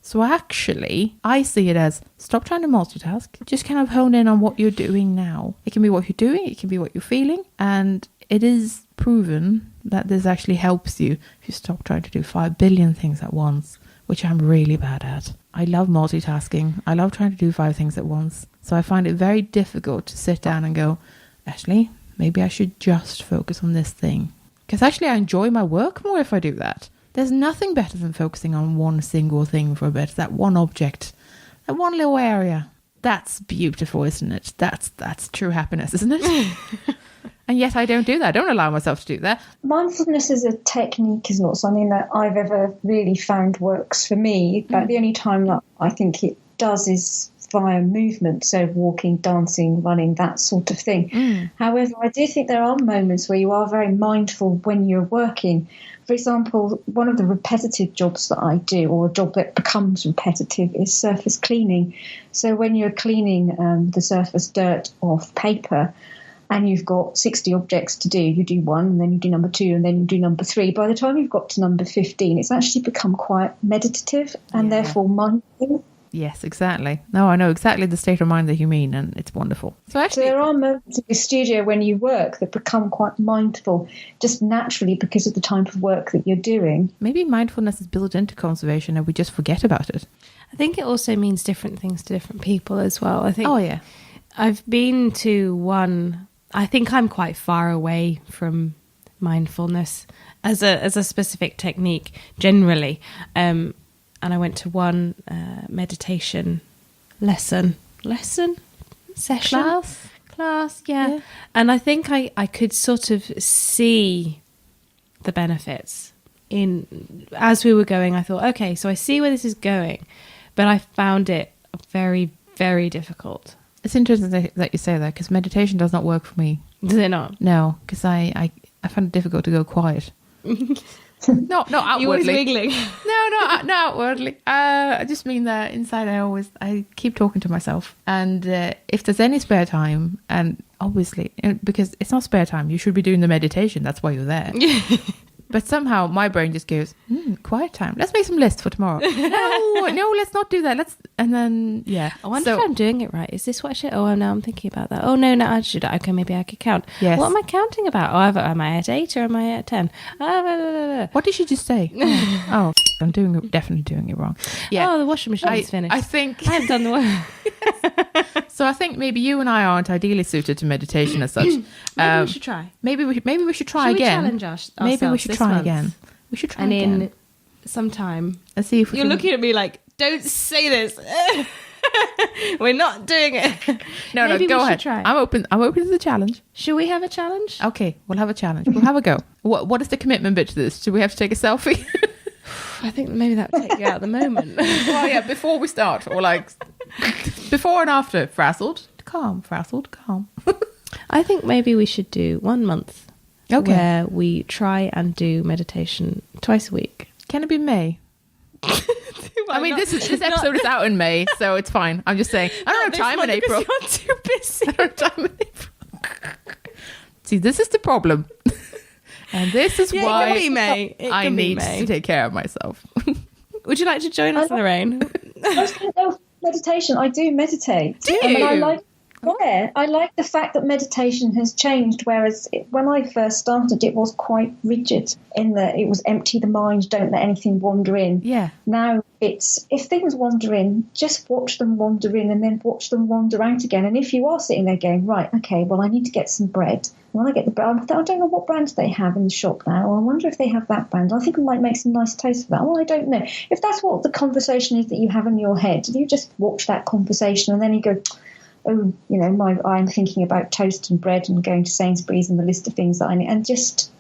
So actually, I see it as stop trying to multitask, just kind of hone in on what you're doing now. It can be what you're doing, it can be what you're feeling, and it is proven that this actually helps you if you stop trying to do 5 billion things at once, which I'm really bad at. I love multitasking. I love trying to do 5 things at once. So I find it very difficult to sit down and go, actually, maybe I should just focus on this thing. Because actually I enjoy my work more if I do that. There's nothing better than focusing on one single thing for a bit, that one object, that one little area. That's beautiful, isn't it? That's true happiness, isn't it? And yet I don't do that. I don't allow myself to do that. Mindfulness as a technique is not something that I've ever really found works for me. But the only time that I think it does is via movement, so walking, dancing, running, that sort of thing. However, I do think there are moments where you are very mindful when you're working. For example, one of the repetitive jobs that I do, or a job that becomes repetitive, is surface cleaning. So when you're cleaning the surface dirt off paper, and you've got 60 objects to do, you do one, and then you do number 2, and then you do number 3. By the time you've got to number 15, it's actually become quite meditative and therefore mindful. Yes, exactly. No, I know exactly the state of mind that you mean, and it's wonderful. So there are moments in the studio when you work that become quite mindful, just naturally because of the type of work that you're doing. Maybe mindfulness is built into conservation and we just forget about it. I think it also means different things to different people as well. I think. Oh, yeah. I've been to one. I think I'm quite far away from mindfulness as a specific technique generally. And I went to one meditation session, class, yeah. And I think I could sort of see the benefits as we were going. I thought, okay, so I see where this is going, but I found it very, very difficult. It's interesting that you say that, because meditation does not work for me. Does it not? No, because I find it difficult to go quiet. No, not outwardly. You're always wiggling. No, not outwardly. I just mean that inside I keep talking to myself. And if there's any spare time, and obviously, because it's not spare time, you should be doing the meditation. That's why you're there. But somehow my brain just goes, quiet time. Let's make some lists for tomorrow. No, let's not do that. And then, yeah. I wonder if I'm doing it right. Is this what I should? Oh, now I'm thinking about that. Oh, no, I should. Okay, maybe I could count. Yes. What am I counting about? Oh, am I at 8 or am I at 10? What did you just say? I'm definitely doing it wrong. Yeah. Oh, the washing machine's finished. I think I haven't done the work. So I think maybe you and I aren't ideally suited to meditation as such. Maybe we should try. Maybe we should try Should again. We challenge ourselves maybe we should try month? again. We should try and again. in some time. Let's see if You're looking at me like, don't say this. We're not doing it. No, Maybe go we should ahead. try. I'm open to the challenge. Should we have a challenge? Okay, we'll have a challenge. We'll have a go. What is the commitment bit to this? Do we have to take a selfie? I think maybe that would take you out at the moment. Well, yeah, before we start, or like before and after. Frazzled, calm. Frazzled, calm. I think maybe we should do 1 month Okay. where we try and do meditation twice a week. Can it be May? I mean, this episode is out in May, so it's fine. I'm just saying. I don't have time in April. You're too busy. I don't have time in April. See, this is the problem. And this is Yeah, why it can be May. I need to take care of myself. Would you like to join us, Lorraine? Meditation. I do meditate. Do And you? I like the fact that meditation has changed, whereas when I first started, it was quite rigid in that it was empty the mind, don't let anything wander in. Yeah. Now it's, if things wander in, just watch them wander in and then watch them wander out again. And if you are sitting there going, right, okay, well, I need to get some bread. When I get the bread, I don't know what brand they have in the shop now. I wonder if they have that brand. I think I might make some nice toast for that. Well, I don't know. If that's what the conversation is that you have in your head, you just watch that conversation and then you go, oh, you know, I'm thinking about toast and bread and going to Sainsbury's and the list of things that I need, and just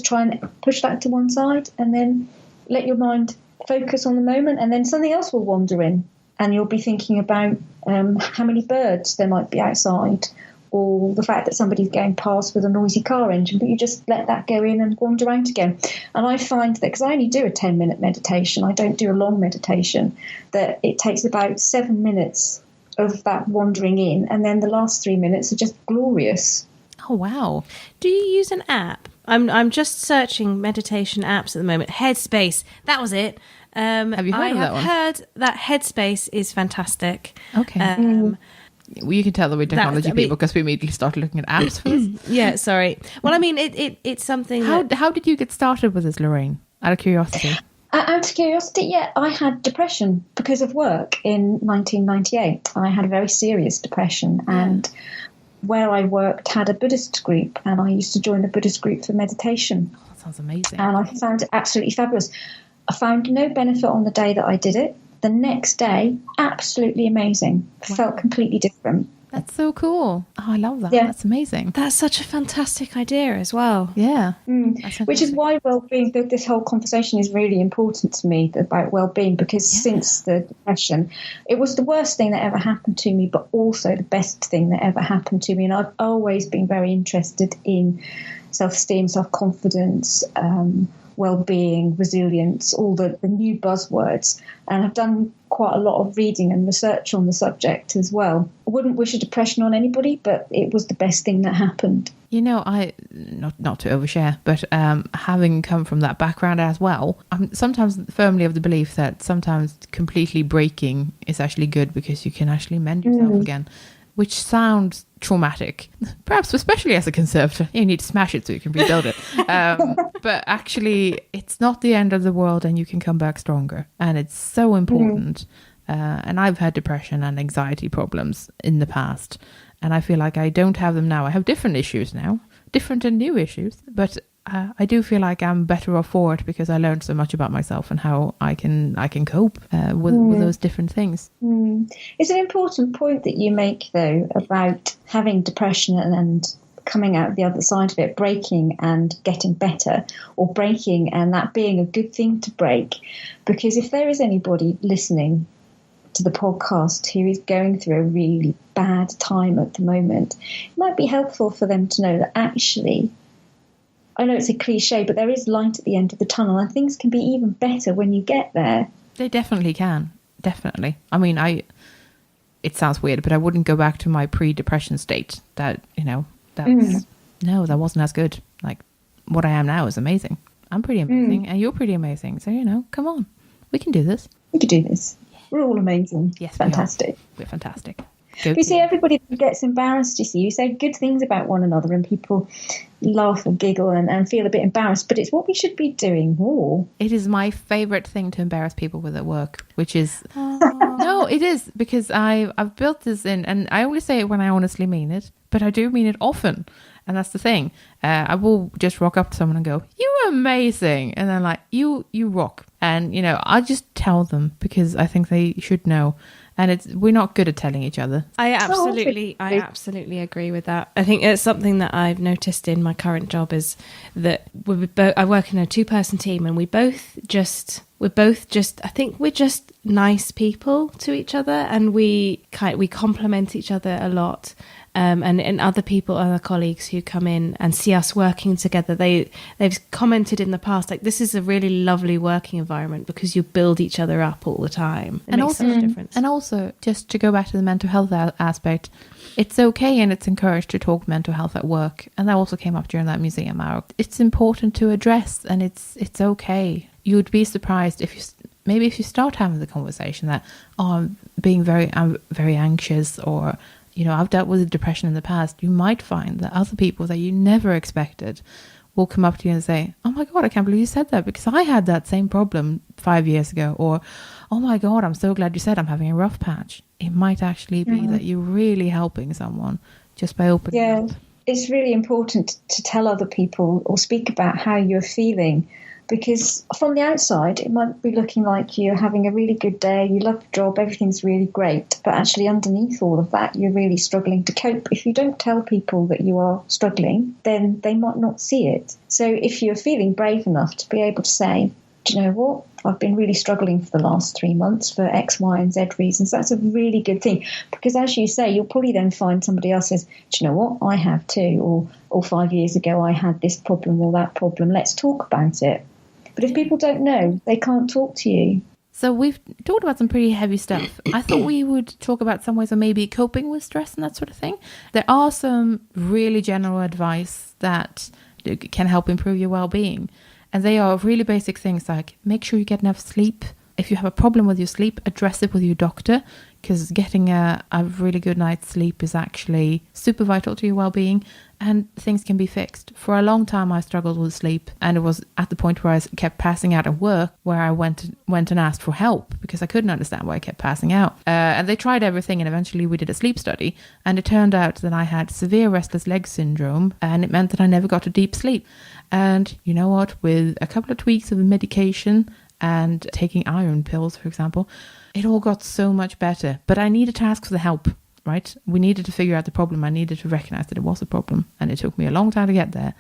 try and push that to one side and then let your mind focus on the moment, and then something else will wander in and you'll be thinking about how many birds there might be outside, or the fact that somebody's going past with a noisy car engine, but you just let that go in and wander out again. And I find that, because I only do a 10-minute meditation, I don't do a long meditation, that it takes about 7 minutes of that wandering in, and then the last 3 minutes are just glorious. Oh, wow. Do you use an app? I'm just searching meditation apps at the moment. Headspace, that was it. Have you heard of that one? I have heard that Headspace is fantastic. Okay. Well, you can tell that we're technology people because we immediately started looking at apps for this. Yeah, sorry. Well, I mean, it's something. How did you get started with this, Lorraine? Out of curiosity. Out of curiosity, yeah, I had depression because of work in 1998. I had a very serious depression, and where I worked had a Buddhist group, and I used to join the Buddhist group for meditation. Oh, that sounds amazing. And I found it absolutely fabulous. I found no benefit on the day that I did it. The next day, absolutely amazing. Wow. Felt completely different. That's so cool. Oh, I love that. Yeah. That's amazing. That's such a fantastic idea as well. Yeah. Which is why well-being, this whole conversation is really important to me about well-being, because since the depression, it was the worst thing that ever happened to me, but also the best thing that ever happened to me. And I've always been very interested in self-esteem, self-confidence, well-being, resilience, all the new buzzwords. And I've done quite a lot of reading and research on the subject as well. I wouldn't wish a depression on anybody, but it was the best thing that happened. You know, I not to overshare, but having come from that background as well, I'm sometimes firmly of the belief that sometimes completely breaking is actually good, because you can actually mend yourself again, which sounds traumatic, perhaps especially as a conservator. You need to smash it so you can rebuild it. But actually, it's not the end of the world, and you can come back stronger. And it's so important. And I've had depression and anxiety problems in the past, and I feel like I don't have them now. I have different issues now, different and new issues, but I do feel like I'm better off for it, because I learned so much about myself and how I can cope with those different things. It's an important point that you make, though, about having depression and coming out the other side of it, breaking and getting better, or breaking and that being a good thing to break. Because if there is anybody listening to the podcast who is going through a really bad time at the moment, it might be helpful for them to know that actually, I know it's a cliche, but there is light at the end of the tunnel, and things can be even better when you get there. They definitely can. Definitely. I mean, it sounds weird, but I wouldn't go back to my pre-depression state. That wasn't as good. Like, what I am now is amazing. I'm pretty amazing, and you're pretty amazing. So, come on. We can do this. We can do this. We're all amazing. Yes, fantastic. We're fantastic. You see, everybody gets embarrassed, you say good things about one another, and people laugh and giggle and feel a bit embarrassed, but it's what we should be doing more. It is my favourite thing to embarrass people with at work, which is... No, it is, because I've built this in, and I always say it when I honestly mean it, but I do mean it often, and that's the thing. I will just rock up to someone and go, "You're amazing," and then like, you rock. And, I just tell them because I think they should know. And we're not good at telling each other. I absolutely agree with that. I think it's something that I've noticed in my current job is that I work in a 2-person team, and we're both just I think we're just nice people to each other, and we complement each other a lot. And other people, other colleagues who come in and see us working together, they've commented in the past, like, this is a really lovely working environment because you build each other up all the time. It makes so much difference. And also, just to go back to the mental health aspect, it's okay and it's encouraged to talk mental health at work. And that also came up during that museum hour. It's important to address, and it's okay. You would be surprised if you start having the conversation that, I'm very anxious, or I've dealt with depression in the past. You might find that other people that you never expected will come up to you and say, oh my God, I can't believe you said that, because I had that same problem 5 years ago. Or, oh my God, I'm so glad you said I'm having a rough patch. It might actually be that you're really helping someone just by opening up. It's really important to tell other people or speak about how you're feeling. Because from the outside, it might be looking like you're having a really good day, you love the job, everything's really great. But actually underneath all of that, you're really struggling to cope. If you don't tell people that you are struggling, then they might not see it. So if you're feeling brave enough to be able to say, do you know what? I've been really struggling for the last 3 months for X, Y, and Z reasons. That's a really good thing. Because as you say, you'll probably then find somebody else says, do you know what? I have too. Or 5 years ago, I had this problem or that problem. Let's talk about it. But if people don't know, they can't talk to you. So we've talked about some pretty heavy stuff. I thought we would talk about some ways of maybe coping with stress and that sort of thing. There are some really general advice that can help improve your well-being. And they are really basic things like make sure you get enough sleep. If you have a problem with your sleep, address it with your doctor, because getting a really good night's sleep is actually super vital to your well-being, and things can be fixed. For a long time, I struggled with sleep, and it was at the point where I kept passing out at work, where I went and asked for help because I couldn't understand why I kept passing out. And they tried everything, and eventually we did a sleep study, and it turned out that I had severe restless leg syndrome, and it meant that I never got a deep sleep. And you know what? With a couple of tweaks of the medication and taking iron pills, for example, it all got so much better. But I needed to ask for the help, right? We needed to figure out the problem. I needed to recognize that it was a problem. And it took me a long time to get there.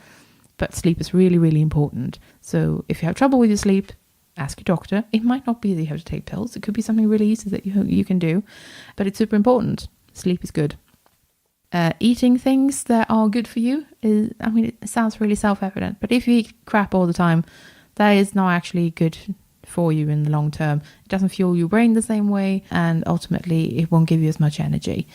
But sleep is really, really important. So if you have trouble with your sleep, ask your doctor. It might not be that you have to take pills. It could be something really easy that you can do. But it's super important. Sleep is good. Eating things that are good for you is, it sounds really self-evident. But if you eat crap all the time, that is not actually good for you in the long term. It doesn't fuel your brain the same way, and ultimately it won't give you as much energy.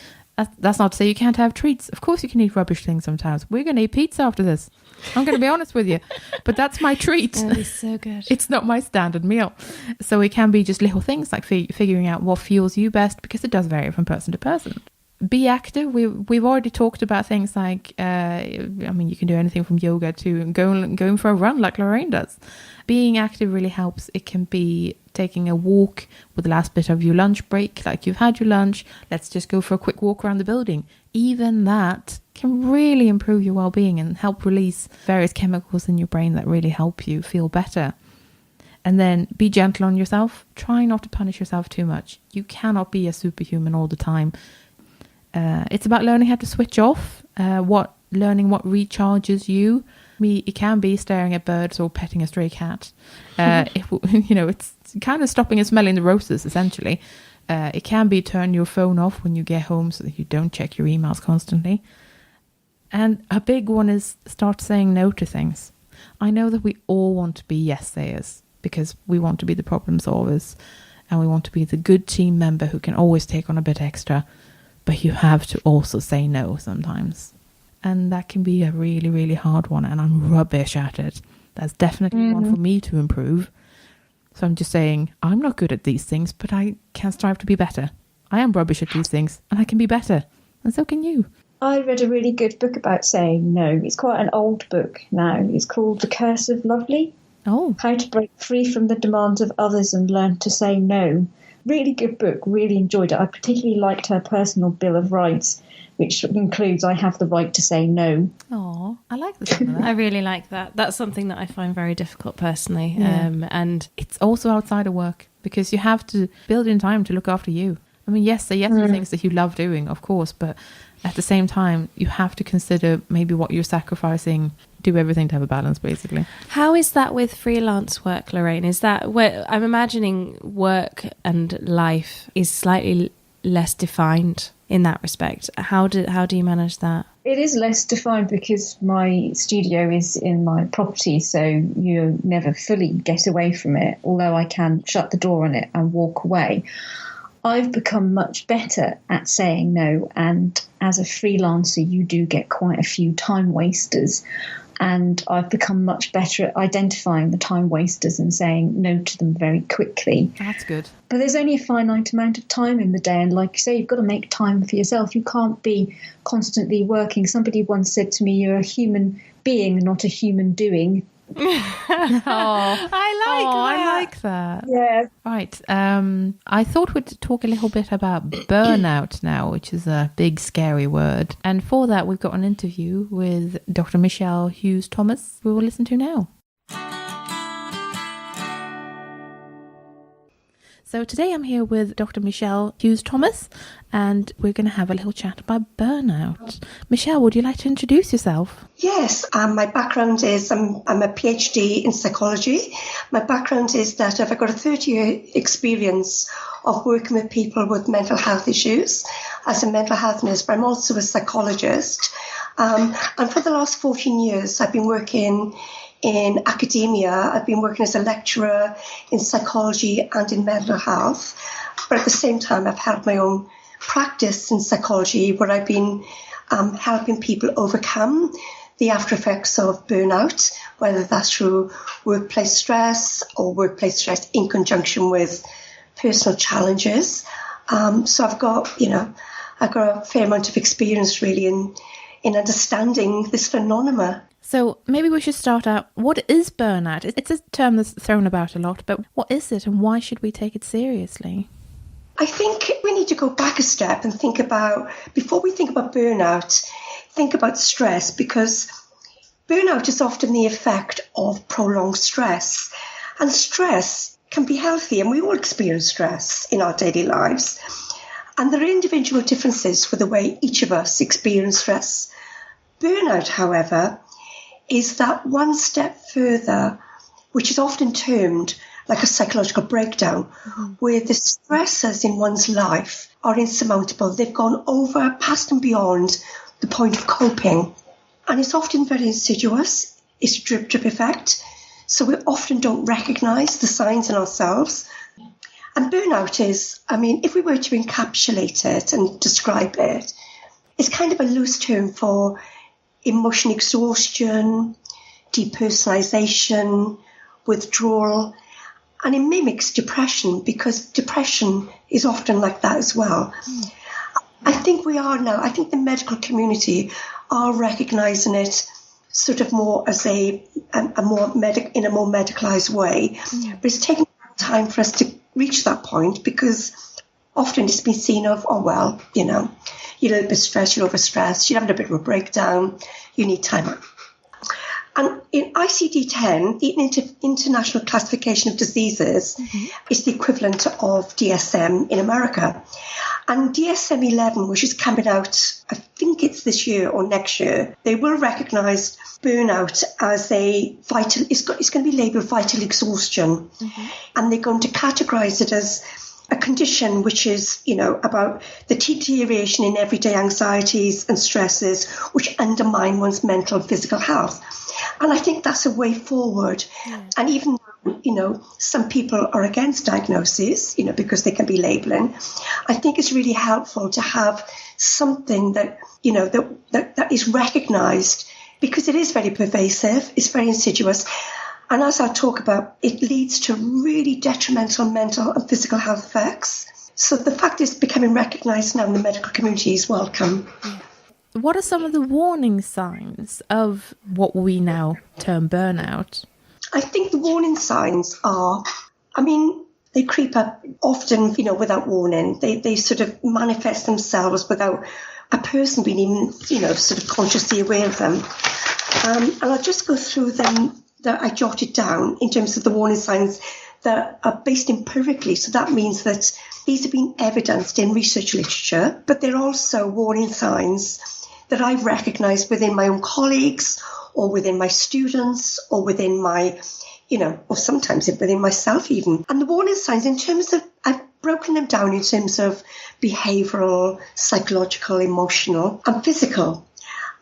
That's not to say you can't have treats. Of course you can eat rubbish things sometimes. We're going to eat pizza after this. I'm going to be honest with you. But that's my treat. That is so good. It's not my standard meal. So it can be just little things like figuring out what fuels you best, because it does vary from person to person. Be active. We've already talked about things like, you can do anything from yoga to going for a run like Lorraine does. Being active really helps. It can be taking a walk with the last bit of your lunch break, like you've had your lunch, let's just go for a quick walk around the building. Even that can really improve your well-being and help release various chemicals in your brain that really help you feel better. And then be gentle on yourself. Try not to punish yourself too much. You cannot be a superhuman all the time. It's about learning how to switch off, learning what recharges you. It can be staring at birds or petting a stray cat. It's kind of stopping and smelling the roses, essentially. It can be turn your phone off when you get home so that you don't check your emails constantly. And a big one is start saying no to things. I know that we all want to be yes sayers because we want to be the problem solvers and we want to be the good team member who can always take on a bit extra. But you have to also say no sometimes. And that can be a really, really hard one. And I'm rubbish at it. That's definitely one for me to improve. So I'm just saying, I'm not good at these things, but I can strive to be better. I am rubbish at these things and I can be better. And so can you. I read a really good book about saying no. It's quite an old book now. It's called The Curse of Lovely. Oh. How to Break Free from the Demands of Others and Learn to Say No. Really good book, really enjoyed it. I particularly liked her personal bill of rights which includes I have the right to say no. Oh, I like the sound of that. I really like that. That's something that I find very difficult personally. Yeah. And It's also outside of work, because you have to build in time to look after you. I mean, yes, say yes to things that you love doing, of course, but at the same time, you have to consider maybe what you're sacrificing. Do everything to have a balance, basically. how is that with freelance work, Lorraine? Is that where I'm imagining work and life is slightly less defined in that respect? How do you manage that? It is less defined because my studio is in my property, so you never fully get away from it, although I can shut the door on it and walk away. I've become much better at saying no, and as a freelancer, you do get quite a few time wasters. And I've become much better at identifying the time wasters and saying no to them very quickly. That's good. But there's only a finite amount of time in the day. And like you say, you've got to make time for yourself. You can't be constantly working. Somebody once said to me, you're a human being, not a human doing. I like that. Yeah. Right. I thought we'd talk a little bit about burnout now, which is a big, scary word. And for that, we've got an interview with Dr. Michelle Huws-Thomas, we will listen to now. So today I'm here with Dr. Michelle Huws-Thomas, and we're going to have a little chat about burnout. Michelle, would you like to introduce yourself? Yes, my background is I'm a PhD in psychology. My background is that I've got a 30-year experience of working with people with mental health issues as a mental health nurse, but I'm also a psychologist. And for the last 14 years, I've been working in academia. I've been working as a lecturer in psychology and in mental health. But at the same time, I've had my own practice in psychology where I've been helping people overcome the after effects of burnout, whether that's through workplace stress or workplace stress in conjunction with personal challenges. So I've got a fair amount of experience really in understanding this phenomenon. So maybe we should start out, what is burnout? It's a term that's thrown about a lot, but what is it and why should we take it seriously? I think we need to go back a step and think about, before we think about burnout, think about stress, because burnout is often the effect of prolonged stress. And stress can be healthy, and we all experience stress in our daily lives. And there are individual differences for the way each of us experience stress. Burnout, however, is that one step further, which is often termed like a psychological breakdown, where the stresses in one's life are insurmountable. They've gone over, past and beyond the point of coping. And it's often very insidious. It's a drip effect. So we often don't recognise the signs in ourselves. And burnout is, if we were to encapsulate it and describe it, it's kind of a loose term for emotion exhaustion, depersonalization, withdrawal, and it mimics depression because depression is often like that as well. I think the medical community are recognizing it sort of more as in a more medicalized way. But it's taken time for us to reach that point because often it's been seen of, you're a little bit stressed, you're overstressed, you're having a bit of a breakdown, you need time out. And in ICD-10, the International Classification of Diseases, is the equivalent of DSM in America. And DSM-11, which is coming out, I think it's this year or next year, they will recognise burnout as it's going to be labelled vital exhaustion. And they're going to categorise it as a condition which is, about the deterioration in everyday anxieties and stresses which undermine one's mental and physical health. And I think that's a way forward. And even though, some people are against diagnoses, because they can be labelling, I think it's really helpful to have something that, that is recognised because it is very pervasive, it's very insidious. And as I'll talk about, it leads to really detrimental mental and physical health effects. So the fact it's becoming recognised now in the medical community is welcome. What are some of the warning signs of what we now term burnout? I think the warning signs are, they creep up often, without warning. They sort of manifest themselves without a person being even, sort of consciously aware of them. And I'll just go through them that I jotted down in terms of the warning signs that are based empirically. So that means that these have been evidenced in research literature, but they're also warning signs that I've recognised within my own colleagues or within my students or within my, or sometimes within myself even. And the warning signs in terms of, I've broken them down in terms of behavioural, psychological, emotional and physical.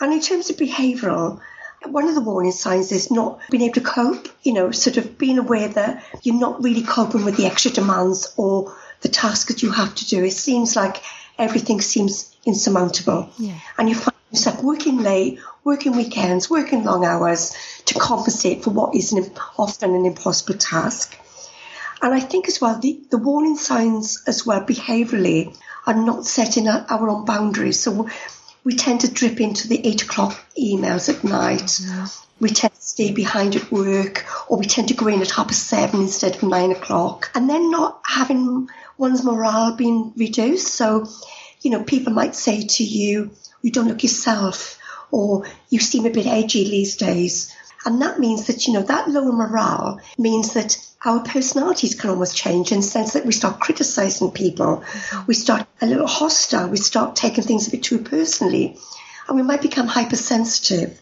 And in terms of behavioural, one of the warning signs is not being able to cope, sort of being aware that you're not really coping with the extra demands or the tasks that you have to do. It seems like everything seems insurmountable. Yeah. And you find yourself working late, working weekends, working long hours to compensate for what is often an impossible task. And I think as well, the warning signs as well behaviourally are not setting our own boundaries. So we tend to drip into the 8 o'clock emails at night. Mm-hmm. We tend to stay behind at work, or we tend to go in at 7:30 instead of 9 o'clock. And then not having one's morale being reduced. So, people might say to you, you don't look yourself, or you seem a bit edgy these days. And that means that, that lower morale means that our personalities can almost change in the sense that we start criticising people. Mm-hmm. We start a little hostile. We start taking things a bit too personally. And we might become hypersensitive.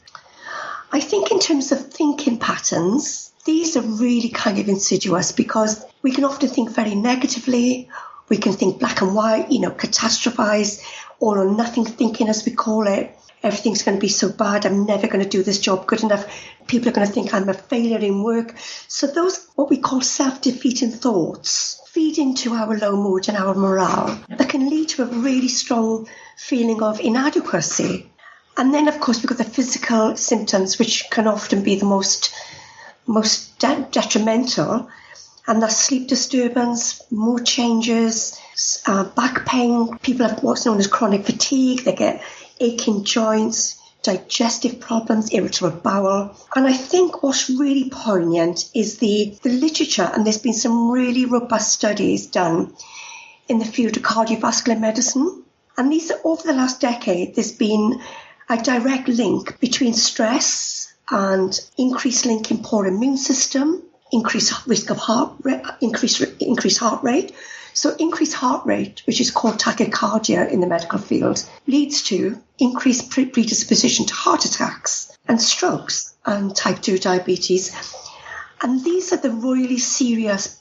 I think in terms of thinking patterns, these are really kind of insidious because we can often think very negatively. We can think black and white, catastrophize, all or nothing thinking as we call it. Everything's going to be so bad. I'm never going to do this job good enough. People are going to think I'm a failure in work. So those, what we call self-defeating thoughts, feed into our low mood and our morale. That can lead to a really strong feeling of inadequacy. And then, of course, we've got the physical symptoms, which can often be the most detrimental. And that's sleep disturbance, mood changes, back pain. People have what's known as chronic fatigue. They get aching joints, digestive problems, irritable bowel. And I think what's really poignant is the literature, and there's been some really robust studies done in the field of cardiovascular medicine. And these are, over the last decade, there's been a direct link between stress and increased link in poor immune system, increased risk of increased heart rate. So increased heart rate, which is called tachycardia in the medical field, leads to increased predisposition to heart attacks and strokes and type 2 diabetes. And these are the really serious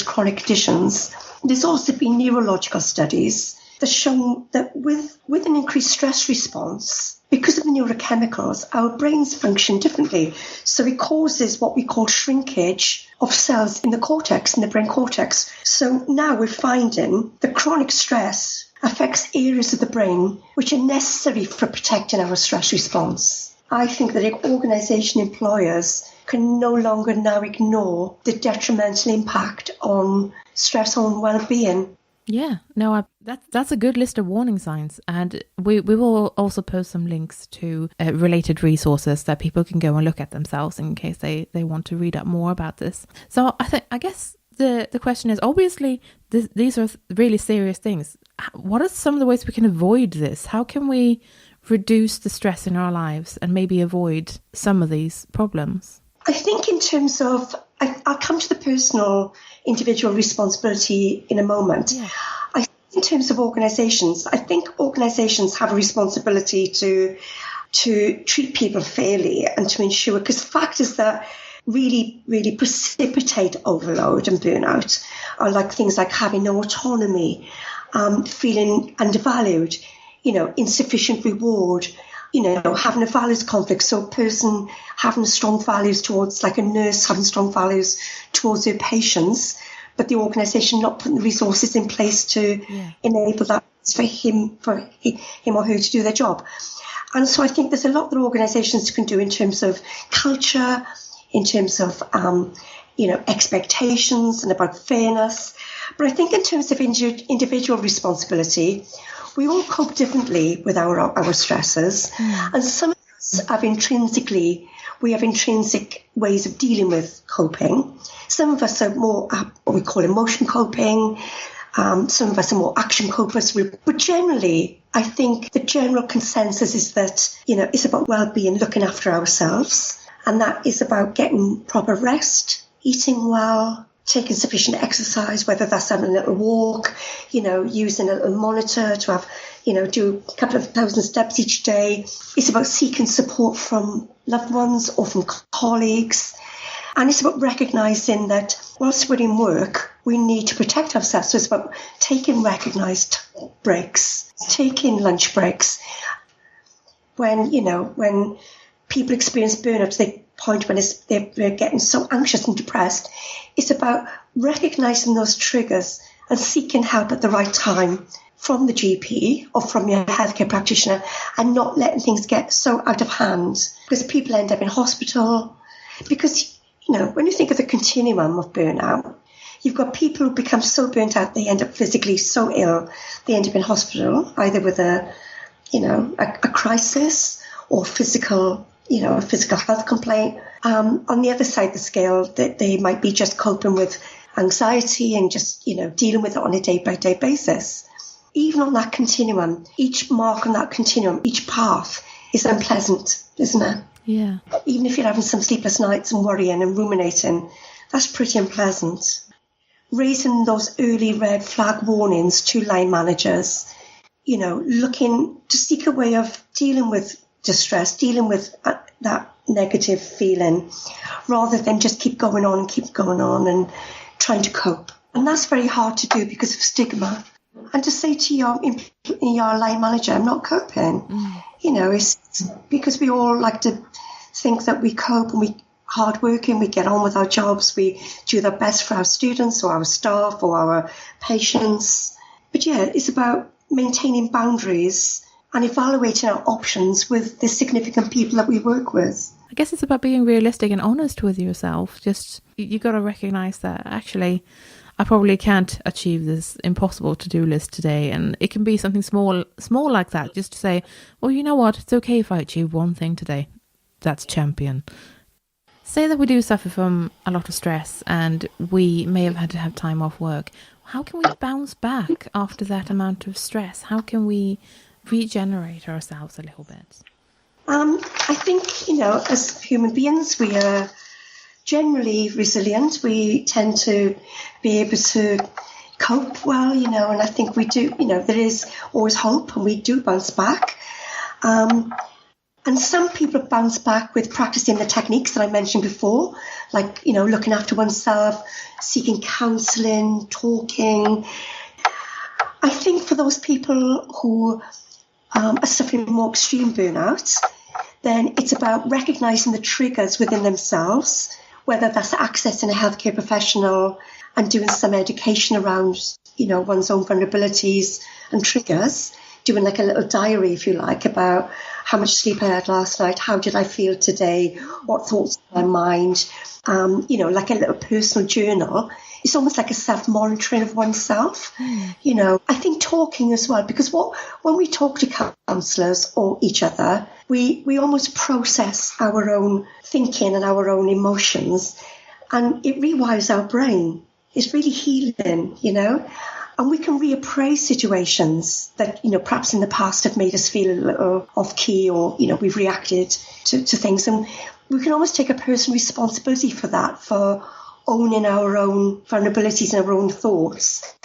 chronic conditions. There's also been neurological studies that show that with an increased stress response, because of the neurochemicals, our brains function differently. So it causes what we call shrinkage of cells in the cortex, in the brain cortex. So now we're finding that chronic stress affects areas of the brain which are necessary for protecting our stress response. I think that organisation employers can no longer now ignore the detrimental impact on stress on well-being. Yeah, no, that's a good list of warning signs, and we will also post some links to related resources that people can go and look at themselves in case they want to read up more about this. So I guess the question is, obviously these are really serious things. What are some of the ways we can avoid this? How can we reduce the stress in our lives and maybe avoid some of these problems? I think in terms of, I'll come to the personal individual responsibility in a moment. Yeah. In terms of organisations, I think organisations have a responsibility to treat people fairly and to ensure, because factors that really precipitate overload and burnout are like things like having no autonomy, feeling undervalued, insufficient reward, having a values conflict. So a person having strong values towards, like a nurse having strong values towards their patients, but the organisation not putting the resources in place to enable that for him or her to do their job. And so I think there's a lot that organisations can do in terms of culture, in terms of expectations and about fairness. But I think in terms of individual responsibility, we all cope differently with our stresses, and some of us have intrinsic ways of dealing with coping. Some of us are more what we call emotion coping, Some of us are more action copers. But generally, I think the general consensus is that, it's about well-being, looking after ourselves. And that is about getting proper rest, eating well, taking sufficient exercise, whether that's having a little walk, using a little monitor to have, do a couple of thousand steps each day. It's about seeking support from loved ones or from colleagues. And it's about recognising that whilst we're in work, we need to protect ourselves. So it's about taking recognised breaks, taking lunch breaks. When people experience burnout, they point when they're getting so anxious and depressed, it's about recognising those triggers and seeking help at the right time from the GP or from your healthcare practitioner, and not letting things get so out of hand, because people end up in hospital. Because, when you think of the continuum of burnout, you've got people who become so burnt out they end up physically so ill, they end up in hospital, either with a crisis or physical health complaint. On the other side of the scale, that they might be just coping with anxiety and just, dealing with it on a day-by-day basis. Even on that continuum, each mark on that continuum, each path is unpleasant, isn't it? Yeah. Even if you're having some sleepless nights and worrying and ruminating, that's pretty unpleasant. Raising those early red flag warnings to line managers, looking to seek a way of dealing with distress, dealing with that negative feeling, rather than just keep going on and trying to cope. And that's very hard to do because of stigma. And to say to your line manager, I'm not coping, it's because we all like to think that we cope and we hardworking, we get on with our jobs, we do the best for our students or our staff or our patients. But yeah, it's about maintaining boundaries and evaluating our options with the significant people that we work with. I guess it's about being realistic and honest with yourself. Just, you got to recognise that actually I probably can't achieve this impossible to-do list today. And it can be something small like that. Just to say, well, you know what? It's okay if I achieve one thing today. That's champion. Say that we do suffer from a lot of stress and we may have had to have time off work. How can we bounce back after that amount of stress? How can we regenerate ourselves a little bit? I think, as human beings, we are generally resilient. We tend to be able to cope well, and I think we do, there is always hope and we do bounce back. And some people bounce back with practicing the techniques that I mentioned before, like, looking after oneself, seeking counselling, talking. I think for those people who are suffering more extreme burnout, then it's about recognising the triggers within themselves, whether that's accessing a healthcare professional and doing some education around, one's own vulnerabilities and triggers, doing like a little diary, if you like, about how much sleep I had last night, how did I feel today, what thoughts in my mind, like a little personal journal. It's almost like a self-monitoring of oneself. I think talking as well, because when we talk to counsellors or each other, we almost process our own thinking and our own emotions, and it rewires our brain. It's really healing, and we can reappraise situations that, perhaps in the past have made us feel a little off key, or, we've reacted to things, and we can almost take a personal responsibility for that, for owning our own vulnerabilities and our own thoughts,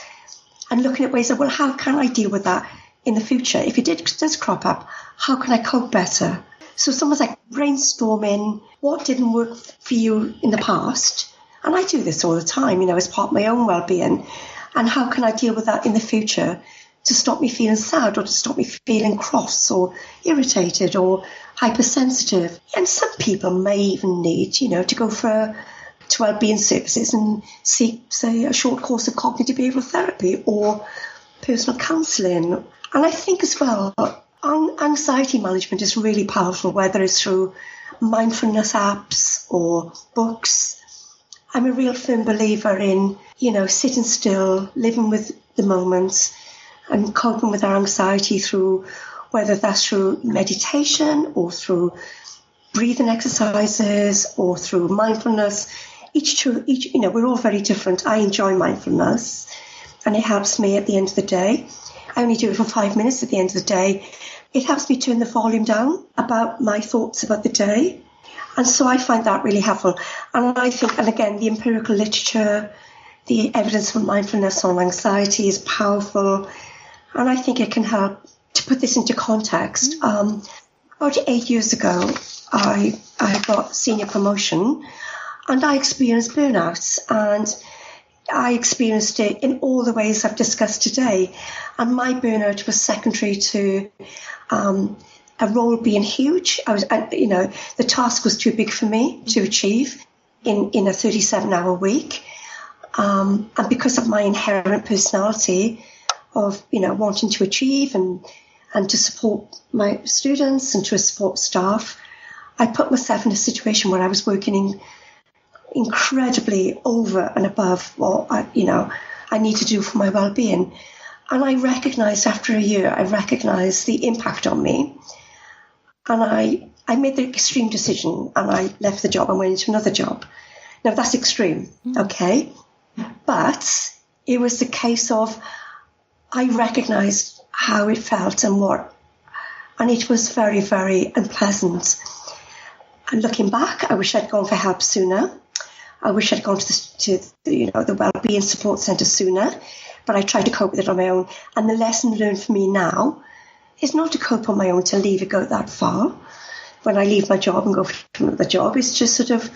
and looking at ways of, well, how can I deal with that in the future? If it does crop up, how can I cope better? So it's almost like brainstorming what didn't work for you in the past. And I do this all the time, as part of my own well-being. And how can I deal with that in the future to stop me feeling sad, or to stop me feeling cross or irritated or hypersensitive? And some people may even need, to go to wellbeing services and seek, say, a short course of cognitive behavioural therapy or personal counselling. And I think as well, anxiety management is really powerful, whether it's through mindfulness apps or books. I'm a real firm believer in, sitting still, living with the moment and coping with our anxiety through, whether that's through meditation or through breathing exercises or through mindfulness. Each, we're all very different. I enjoy mindfulness. and it helps me at the end of the day. I only do it for 5 minutes at the end of the day. It helps me turn the volume down about my thoughts about the day. And so I find that really helpful. And I think, and again, the empirical literature, the evidence for mindfulness on anxiety is powerful. And I think it can help to put this into context. About 8 years ago, I got senior promotion and I experienced burnout. And I experienced it in all the ways I've discussed today. And my burnout was secondary to a role being huge. The task was too big for me to achieve in a 37-hour week. And because of my inherent personality of, wanting to achieve and to support my students and to support staff, I put myself in a situation where I was working incredibly over and above what I need to do for my well-being. And I recognised after a year, the impact on me. And I made the extreme decision and I left the job and went into another job. Now, that's extreme, okay? But it was the case of I recognised how it felt and it was very, very unpleasant. And looking back, I wish I'd gone for help sooner. I wish I'd gone to the wellbeing support centre sooner, but I tried to cope with it on my own. And the lesson learned for me now is not to cope on my own, to leave it go that far. When I leave my job and go for another job, it's just sort of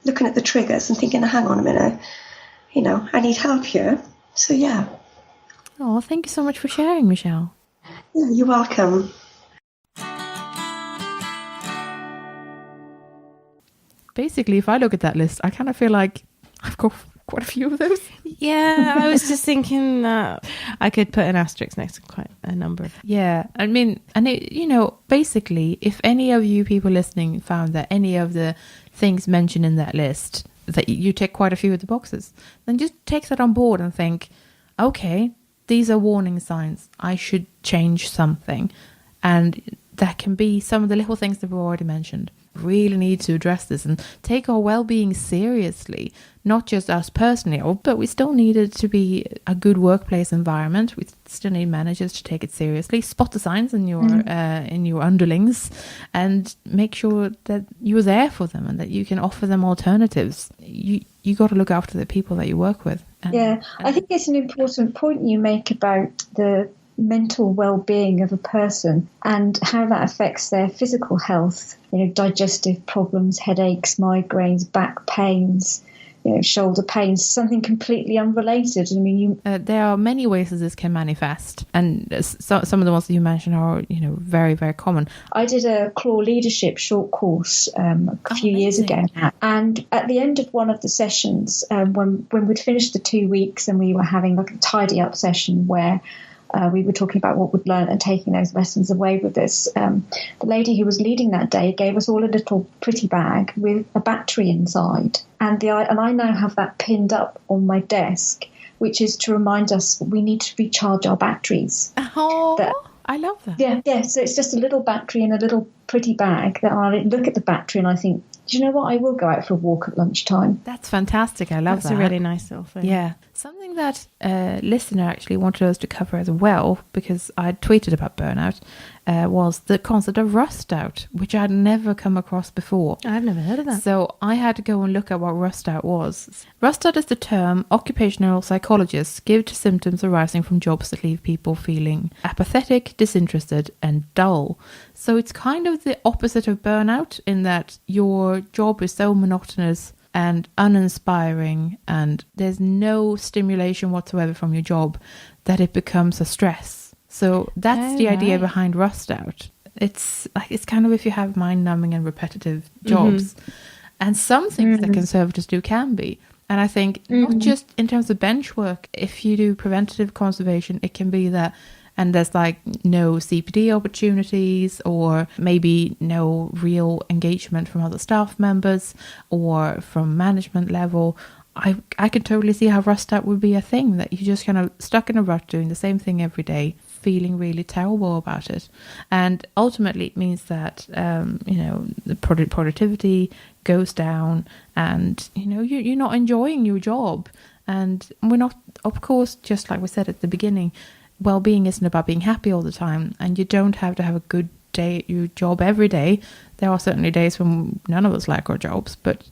looking at the triggers and thinking, hang on a minute, I need help here. So, yeah. Oh, thank you so much for sharing, Michelle. Yeah, you're welcome. Basically, if I look at that list, I kind of feel like I've got quite a few of those. Yeah, I was just thinking I could put an asterisk next to quite a number of. Yeah, I mean, and basically, if any of you people listening found that any of the things mentioned in that list, that you tick quite a few of the boxes, then just take that on board and think, okay, these are warning signs. I should change something. And that can be some of the little things that we've already mentioned. Really need to address this and take our well-being seriously, not just us personally, but we still need it to be a good workplace environment. We still need managers to take it seriously. Spot the signs in your underlings and make sure that you're there for them and that you can offer them alternatives. You got to look after the people that you work with. I think it's an important point you make about the mental well-being of a person and how that affects their physical health, digestive problems, headaches, migraines, back pains, shoulder pains, something completely unrelated. I mean, there are many ways that this can manifest, and some of the ones that you mentioned are, very, very common. I did a Claw leadership short course a few years ago, and at the end of one of the sessions, when we'd finished the 2 weeks and we were having like a tidy up session where we were talking about what we'd learned and taking those lessons away with us. The lady who was leading that day gave us all a little pretty bag with a battery inside. And I now have that pinned up on my desk, which is to remind us we need to recharge our batteries. Oh, I love that. Yeah. So it's just a little battery in a little pretty bag that I look at the battery and I think, do you know what? I will go out for a walk at lunchtime. That's fantastic. I love that. That's a really nice little thing. Yeah. Something that a listener actually wanted us to cover as well, because I tweeted about burnout, was the concept of rust out, which I'd never come across before. I've never heard of that. So I had to go and look at what rust out was. Rust out is the term occupational psychologists give to symptoms arising from jobs that leave people feeling apathetic, disinterested, and dull. So it's kind of the opposite of burnout in that your job is so monotonous and uninspiring and there's no stimulation whatsoever from your job that it becomes a stress. So that's the idea behind rust out. It's kind of if you have mind-numbing and repetitive jobs. And some things that conservators do can be. And I think not just in terms of bench work, if you do preventative conservation, it can be that, and there's like no CPD opportunities or maybe no real engagement from other staff members or from management level. I could totally see how rust out would be a thing, that you're just kind of stuck in a rut doing the same thing every day, feeling really terrible about it. And ultimately it means that, the productivity goes down and, you're not enjoying your job. And we're not, of course, just like we said at the beginning, well-being isn't about being happy all the time, and you don't have to have a good day at your job every day. There are certainly days when none of us like our jobs, but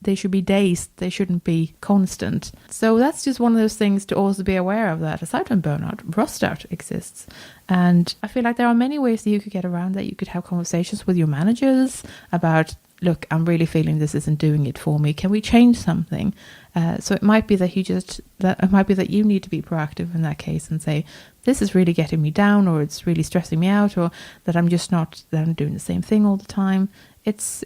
they should be days, they shouldn't be constant. So that's just one of those things to also be aware of, that aside from burnout, rust out exists. And I feel like there are many ways that you could get around that. You could have conversations with your managers about, look, I'm really feeling this isn't doing it for me. Can we change something? So it might be that you need to be proactive in that case and say, this is really getting me down, or it's really stressing me out, or that I'm doing the same thing all the time. It's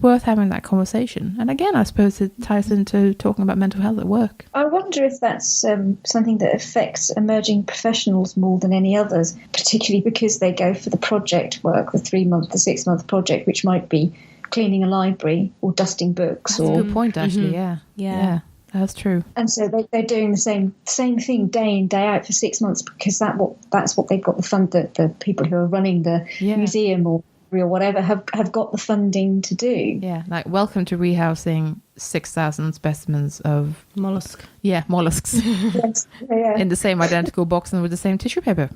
worth having that conversation. And again, I suppose it ties into talking about mental health at work. I wonder if that's something that affects emerging professionals more than any others, particularly because they go for the project work, the 3-month, the 6-month project, which might be cleaning a library or dusting books. That's a good point, actually. Yeah, that's true. And so they're doing the same thing day in, day out for 6 months, because that's what they've got the fund, the people who are running the museum or whatever have got the funding to do. Yeah, like welcome to rehousing 6,000 specimens of mollusks. Yeah, mollusks. Yes. Yeah. In the same identical box and with the same tissue paper.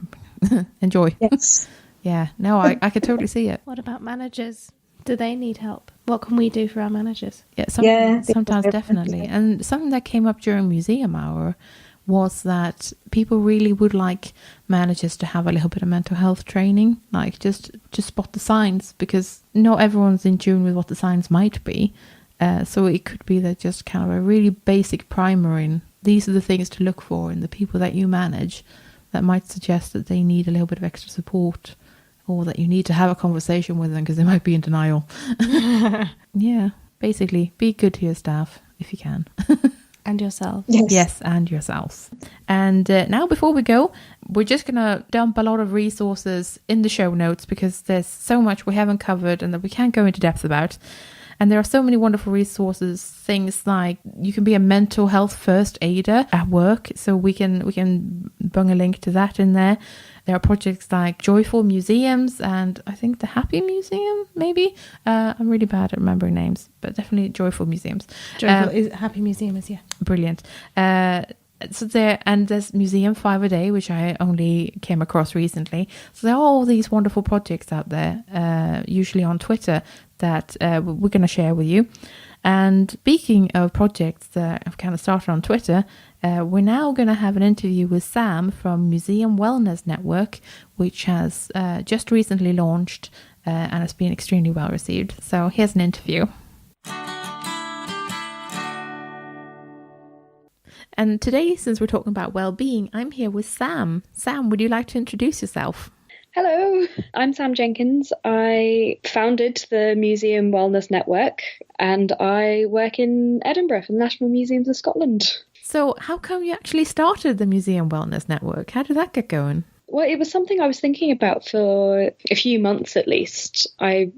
Enjoy. Yes. Yeah, no, I could totally see it. What about managers? Do they need help? What can we do for our managers? Yeah, sometimes definitely. And something that came up during Museum Hour was that people really would like managers to have a little bit of mental health training, like just spot the signs, because not everyone's in tune with what the signs might be. So it could be that just kind of a really basic primer in these are the things to look for in the people that you manage that might suggest that they need a little bit of extra support, or that you need to have a conversation with them because they might be in denial. Yeah, basically be good to your staff if you can. And yourself. Yes, and yourselves. And now, before we go, we're just going to dump a lot of resources in the show notes, because there's so much we haven't covered and that we can't go into depth about. And there are so many wonderful resources, things like you can be a mental health first aider at work. So we can bung a link to that in there. There are projects like Joyful Museums and I think the Happy Museum, maybe. I'm really bad at remembering names, but definitely Joyful Museums. Happy Museum is, yeah. Brilliant. So there's Museum 5 a Day, which I only came across recently. So there are all these wonderful projects out there, usually on Twitter, that we're going to share with you. And speaking of projects that have kind of started on Twitter, we're now going to have an interview with Sam from Museum Wellness Network, which has just recently launched and has been extremely well received. So here's an interview. And today, since we're talking about well-being, I'm here with Sam. Sam, would you like to introduce yourself? Hello, I'm Sam Jenkins. I founded the Museum Wellness Network and I work in Edinburgh for the National Museums of Scotland. So how come you actually started the Museum Wellness Network? How did that get going? Well, it was something I was thinking about for a few months at least. I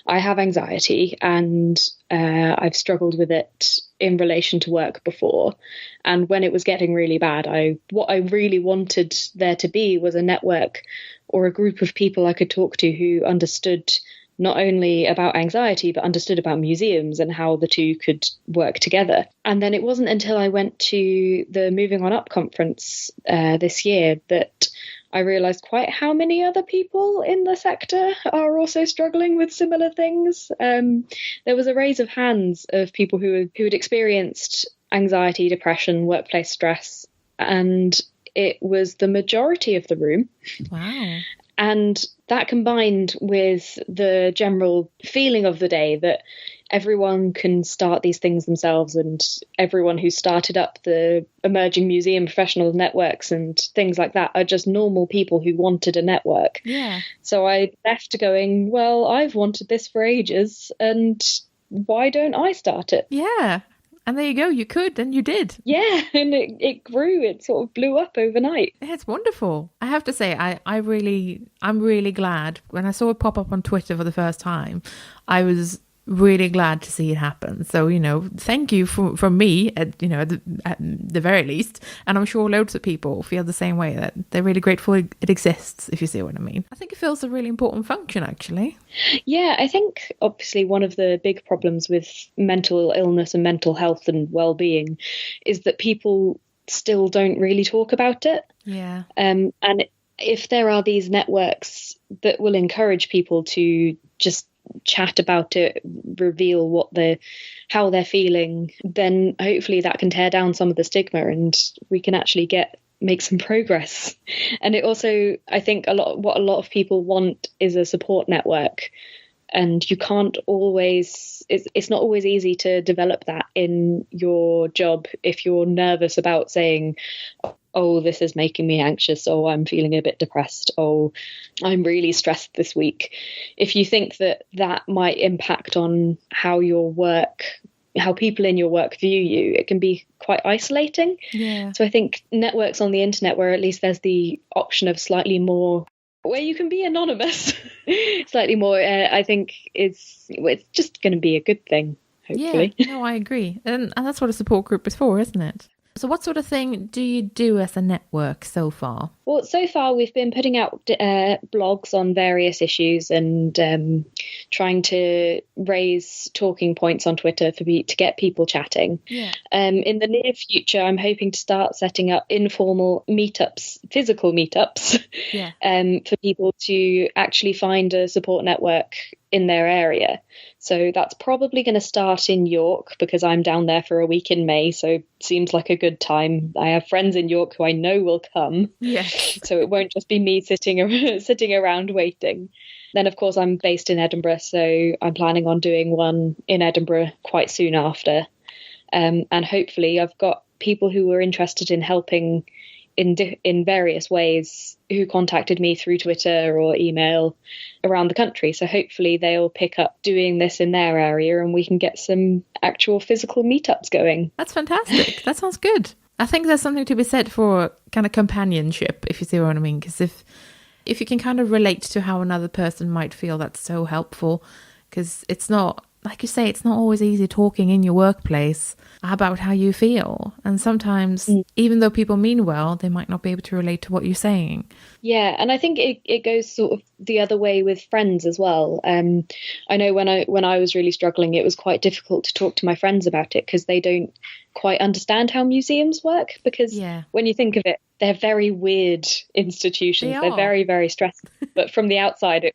have anxiety and I've struggled with it in relation to work before. And when it was getting really bad, what I really wanted there to be was a network or a group of people I could talk to who understood not only about anxiety, but understood about museums and how the two could work together. And then it wasn't until I went to the Moving On Up conference this year that I realised quite how many other people in the sector are also struggling with similar things. There was a raise of hands of people who had experienced anxiety, depression, workplace stress, and it was the majority of the room. Wow. And that combined with the general feeling of the day that everyone can start these things themselves, and everyone who started up the emerging museum professional networks and things like that are just normal people who wanted a network. Yeah. So I left going, well, I've wanted this for ages, and why don't I start it? Yeah. And there you go, you could, and you did. Yeah, and it grew, it sort of blew up overnight. Yeah, it's wonderful. I have to say, I'm really glad. When I saw it pop up on Twitter for the first time, I was really glad to see it happen. So, thank you from me, at the very least. And I'm sure loads of people feel the same way, that they're really grateful it exists, if you see what I mean. I think it fills a really important function, actually. Yeah, I think obviously one of the big problems with mental illness and mental health and well-being is that people still don't really talk about it. Yeah. And if there are these networks that will encourage people to just chat about it, reveal how they're feeling, then hopefully that can tear down some of the stigma and we can actually make some progress. And it also, I think what a lot of people want is a support network. And you can't always, it's not always easy to develop that in your job if you're nervous about saying, oh, this is making me anxious. Oh, I'm feeling a bit depressed. Oh, I'm really stressed this week. If you think that might impact on how people in your work view you, it can be quite isolating. Yeah. So I think networks on the internet where at least there's the option of slightly more, where you can be anonymous, slightly more, I think it's just going to be a good thing, hopefully. Yeah, no, I agree. And that's what a support group is for, isn't it? So what sort of thing do you do as a network so far? Well, so far we've been putting out blogs on various issues and trying to raise talking points on Twitter to get people chatting. Yeah. In the near future, I'm hoping to start setting up informal meetups, physical meetups, Yeah. For people to actually find a support network in their area. So that's probably going to start in York because I'm down there for a week in May. So it seems like a good time. I have friends in York who I know will come. Yeah. So it won't just be me sitting around waiting. Then, of course, I'm based in Edinburgh. So I'm planning on doing one in Edinburgh quite soon after. And hopefully I've got people who are interested in helping in various ways who contacted me through Twitter or email around the country. So hopefully they'll pick up doing this in their area and we can get some actual physical meetups going. That's fantastic. That sounds good. I think there's something to be said for kind of companionship, if you see what I mean. Because if you can kind of relate to how another person might feel, that's so helpful. Because it's not, like you say, it's not always easy talking in your workplace about how you feel. And sometimes, even though people mean well, they might not be able to relate to what you're saying. Yeah, and I think it goes sort of the other way with friends as well. I know when I was really struggling, it was quite difficult to talk to my friends about it because they don't quite understand how museums work. Because when you think of it, they're very weird institutions. They're very, very stressful. But from the outside,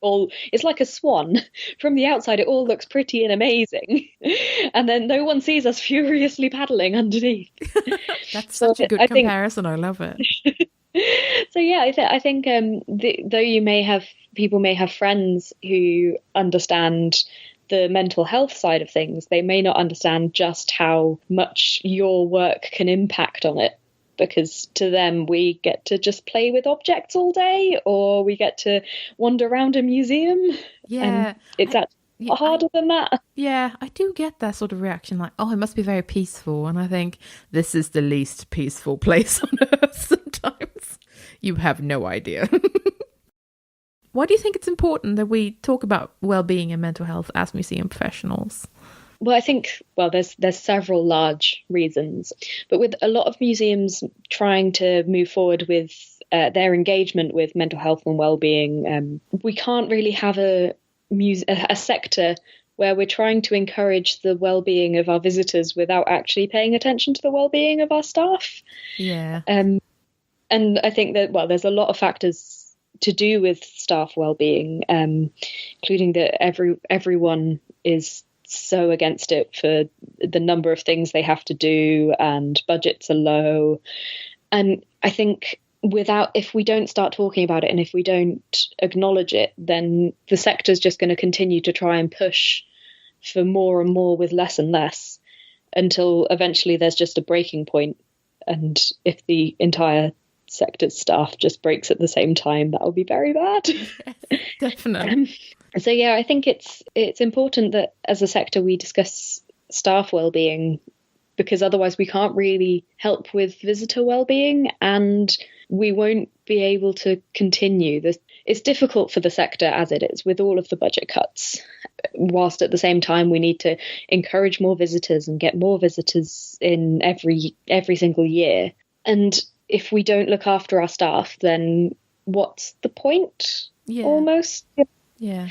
it's like a swan. From the outside, it all looks pretty and amazing. And then no one sees us furiously paddling underneath. That's such a good comparison. I love it. So yeah, I think though people may have friends who understand the mental health side of things, they may not understand just how much your work can impact on it. Because to them, we get to just play with objects all day, or we get to wander around a museum. Yeah, and it's harder than that. Yeah, I do get that sort of reaction, like, oh, it must be very peaceful. And I think this is the least peaceful place on earth sometimes. You have no idea. Why do you think it's important that we talk about well-being and mental health as museum professionals? Well, I think, there's several large reasons, but with a lot of museums trying to move forward with their engagement with mental health and well-being, we can't really have a sector where we're trying to encourage the well-being of our visitors without actually paying attention to the well-being of our staff. Yeah. And I think that, there's a lot of factors to do with staff well-being, including that everyone is so against it for the number of things they have to do and budgets are low. And I think if we don't start talking about it and if we don't acknowledge it, then the sector's just going to continue to try and push for more and more with less and less until eventually there's just a breaking point. And if the entire sector's staff just breaks at the same time, that would be very bad. Yes, definitely. So yeah, I think it's important that as a sector we discuss staff well-being, because otherwise we can't really help with visitor well-being and we won't be able to continue. it's difficult for the sector as it is with all of the budget cuts, whilst at the same time we need to encourage more visitors and get more visitors in every single year. And if we don't look after our staff, then what's the point? Almost. Yeah.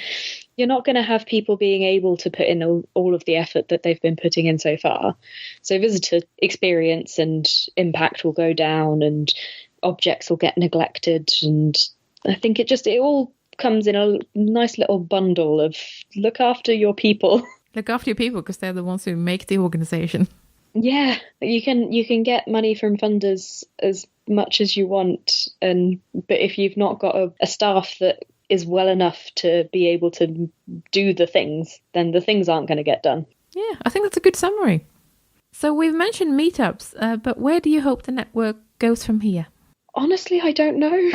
You're not going to have people being able to put in all of the effort that they've been putting in so far. So visitor experience and impact will go down and objects will get neglected. And I think it all comes in a nice little bundle of look after your people. Look after your people because they're the ones who make the organisation. Yeah, you can get money from funders as much as you want, but if you've not got a staff that is well enough to be able to do the things, then the things aren't going to get done. Yeah, I think that's a good summary. So we've mentioned meetups, but where do you hope the network goes from here? Honestly, I don't know.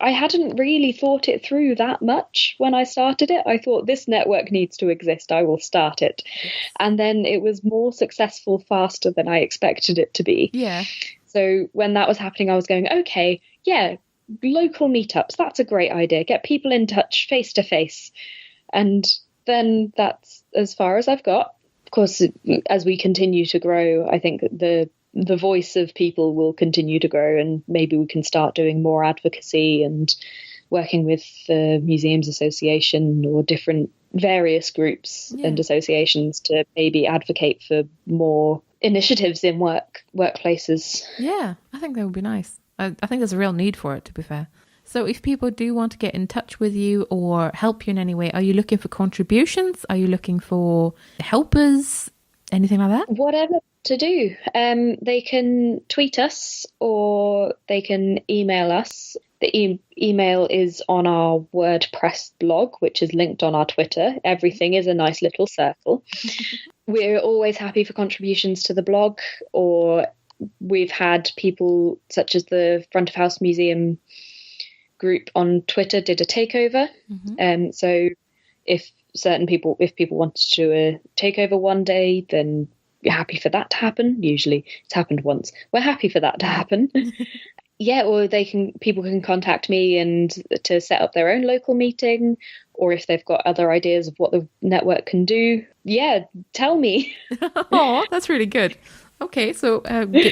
I hadn't really thought it through that much when I started it. I thought this network needs to exist. I will start it. Yes. And then it was more successful faster than I expected it to be. Yeah. So when that was happening, I was going, okay, yeah, local meetups. That's a great idea. Get people in touch face to face. And then that's as far as I've got. Of course, as we continue to grow, I think the voice of people will continue to grow, and maybe we can start doing more advocacy and working with the Museums Association or different various groups and associations to maybe advocate for more initiatives in workplaces. Yeah, I think that would be nice. I think there's a real need for it, to be fair. So if people do want to get in touch with you or help you in any way, are you looking for contributions? Are you looking for helpers? Anything like that? Whatever to do. They can tweet us or they can email us. The email is on our WordPress blog, which is linked on our Twitter. Everything is a nice little circle. We're always happy for contributions to the blog, or we've had people such as the Front of House Museum group on Twitter did a takeover. So if people wanted to do a takeover one day, then you're happy for that to happen. Usually it's happened once. We're happy for that to happen. Yeah, or people can contact me and to set up their own local meeting, or if they've got other ideas of what the network can do, tell me. Oh, that's really good. Okay, so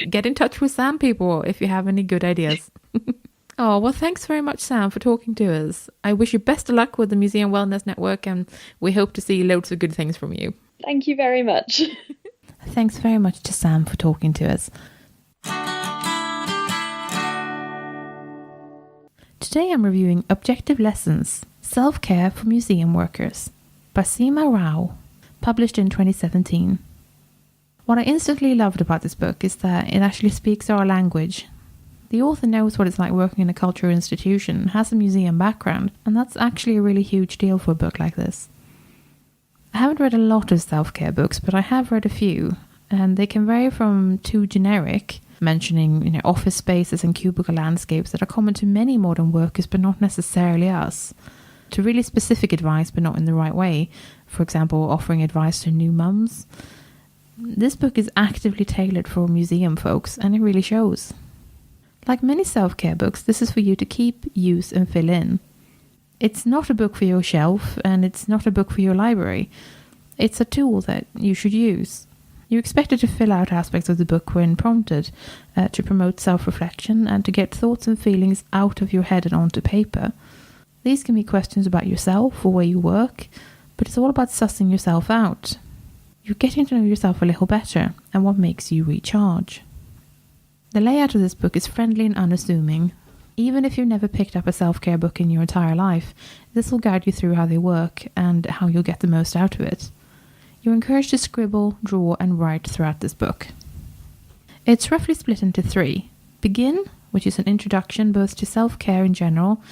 get in touch with Sam, people, if you have any good ideas. Oh, well, thanks very much, Sam, for talking to us. I wish you best of luck with the Museum Wellness Network, and we hope to see loads of good things from you. Thank you very much. Thanks very much to Sam for talking to us. Today I'm reviewing Objective Lessons, Self-Care for Museum Workers by Seema Rao, published in 2017. What I instantly loved about this book is that it actually speaks our language. The author knows what it's like working in a cultural institution, has a museum background, and that's actually a really huge deal for a book like this. I haven't read a lot of self-care books, but I have read a few, and they can vary from too generic, mentioning office spaces and cubicle landscapes that are common to many modern workers but not necessarily us, to really specific advice but not in the right way, for example offering advice to new mums. This book is actively tailored for museum folks, and it really shows. Like many self-care books, this is for you to keep, use and fill in. It's not a book for your shelf, and it's not a book for your library. It's a tool that you should use. You're expected to fill out aspects of the book when prompted, to promote self-reflection and to get thoughts and feelings out of your head and onto paper. These can be questions about yourself or where you work, but it's all about sussing yourself out. You're getting to know yourself a little better and what makes you recharge. The layout of this book is friendly and unassuming. Even if you've never picked up a self-care book in your entire life, this will guide you through how they work and how you'll get the most out of it. You're encouraged to scribble, draw and write throughout this book. It's roughly split into 3. Begin, which is an introduction both to self-care in general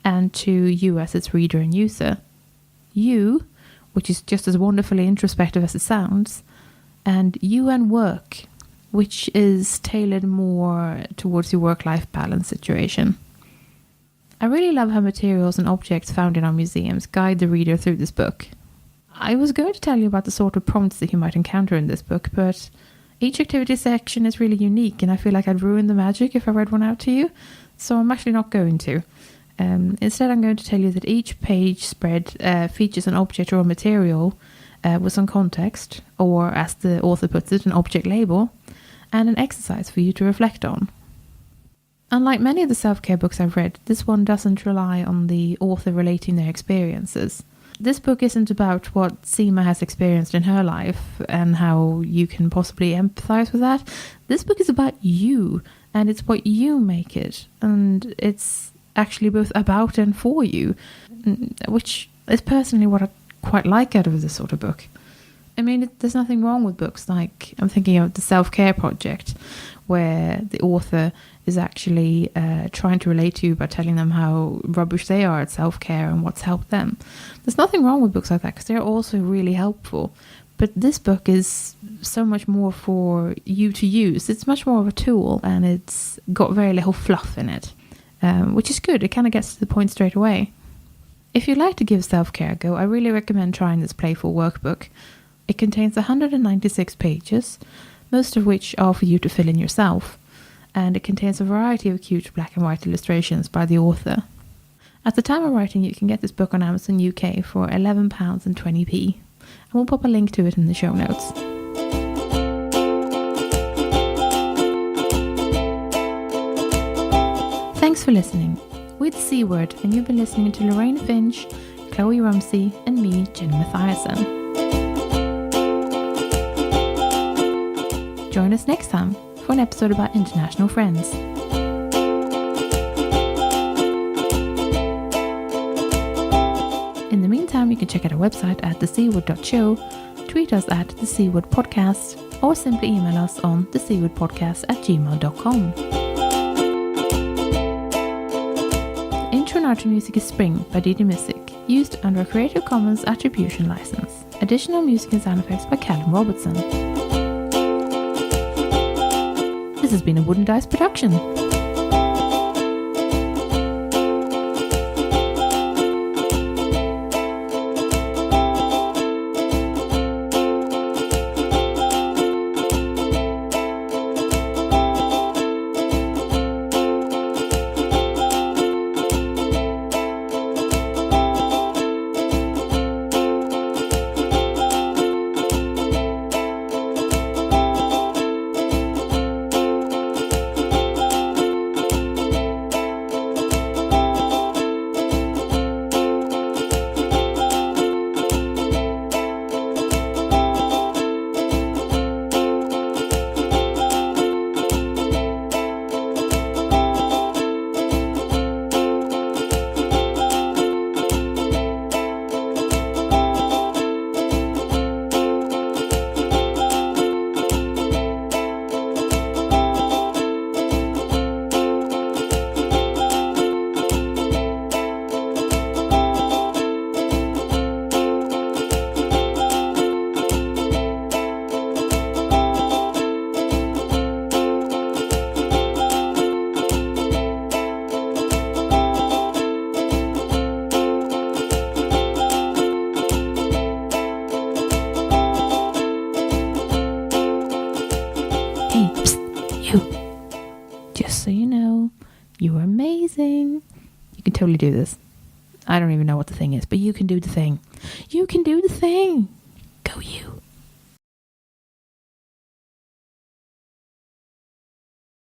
and to you as its reader and user. You, which is just as wonderfully introspective as it sounds. And you and work, which is tailored more towards your work-life balance situation. I really love how materials and objects found in our museums guide the reader through this book. I was going to tell you about the sort of prompts that you might encounter in this book, but each activity section is really unique and I feel like I'd ruin the magic if I read one out to you, so I'm actually not going to. Instead, I'm going to tell you that each page spread features an object or a material with some context, or as the author puts it, an object label, and an exercise for you to reflect on. Unlike many of the self-care books I've read, this one doesn't rely on the author relating their experiences. This book isn't about what Seema has experienced in her life and how you can possibly empathize with that. This book is about you, and it's what you make it, and it's actually both about and for you, which is personally what I quite like out of this sort of book. I mean, there's nothing wrong with books like, I'm thinking of The Self-Care Project, where the author is actually trying to relate to you by telling them how rubbish they are at self-care and what's helped them. There's nothing wrong with books like that, because they're also really helpful. But this book is so much more for you to use. It's much more of a tool, and it's got very little fluff in it, which is good. It kind of gets to the point straight away. If you'd like to give self-care a go, I really recommend trying this playful workbook. It contains 196 pages, most of which are for you to fill in yourself, and it contains a variety of cute black and white illustrations by the author. At the time of writing, you can get this book on Amazon UK for £11.20, and we'll pop a link to it in the show notes. Thanks for listening. We're the C Word, and you've been listening to Lorraine Finch, Chloe Rumsey, and me, Jenny Mathiasen. Join us next time for an episode about international friends. In the meantime, you can check out our website at thecword.show, tweet us at thecwordpodcast, or simply email us on thecwordpodcast@gmail.com. The intro and outro music is Spring by Didi Music, used under a Creative Commons Attribution License. Additional music and sound effects by Callum Robertson. This has been a Wooden Dice production. Just so you know, you are amazing. You can totally do this. I don't even know what the thing is, but you can do the thing. You can do the thing. Go you.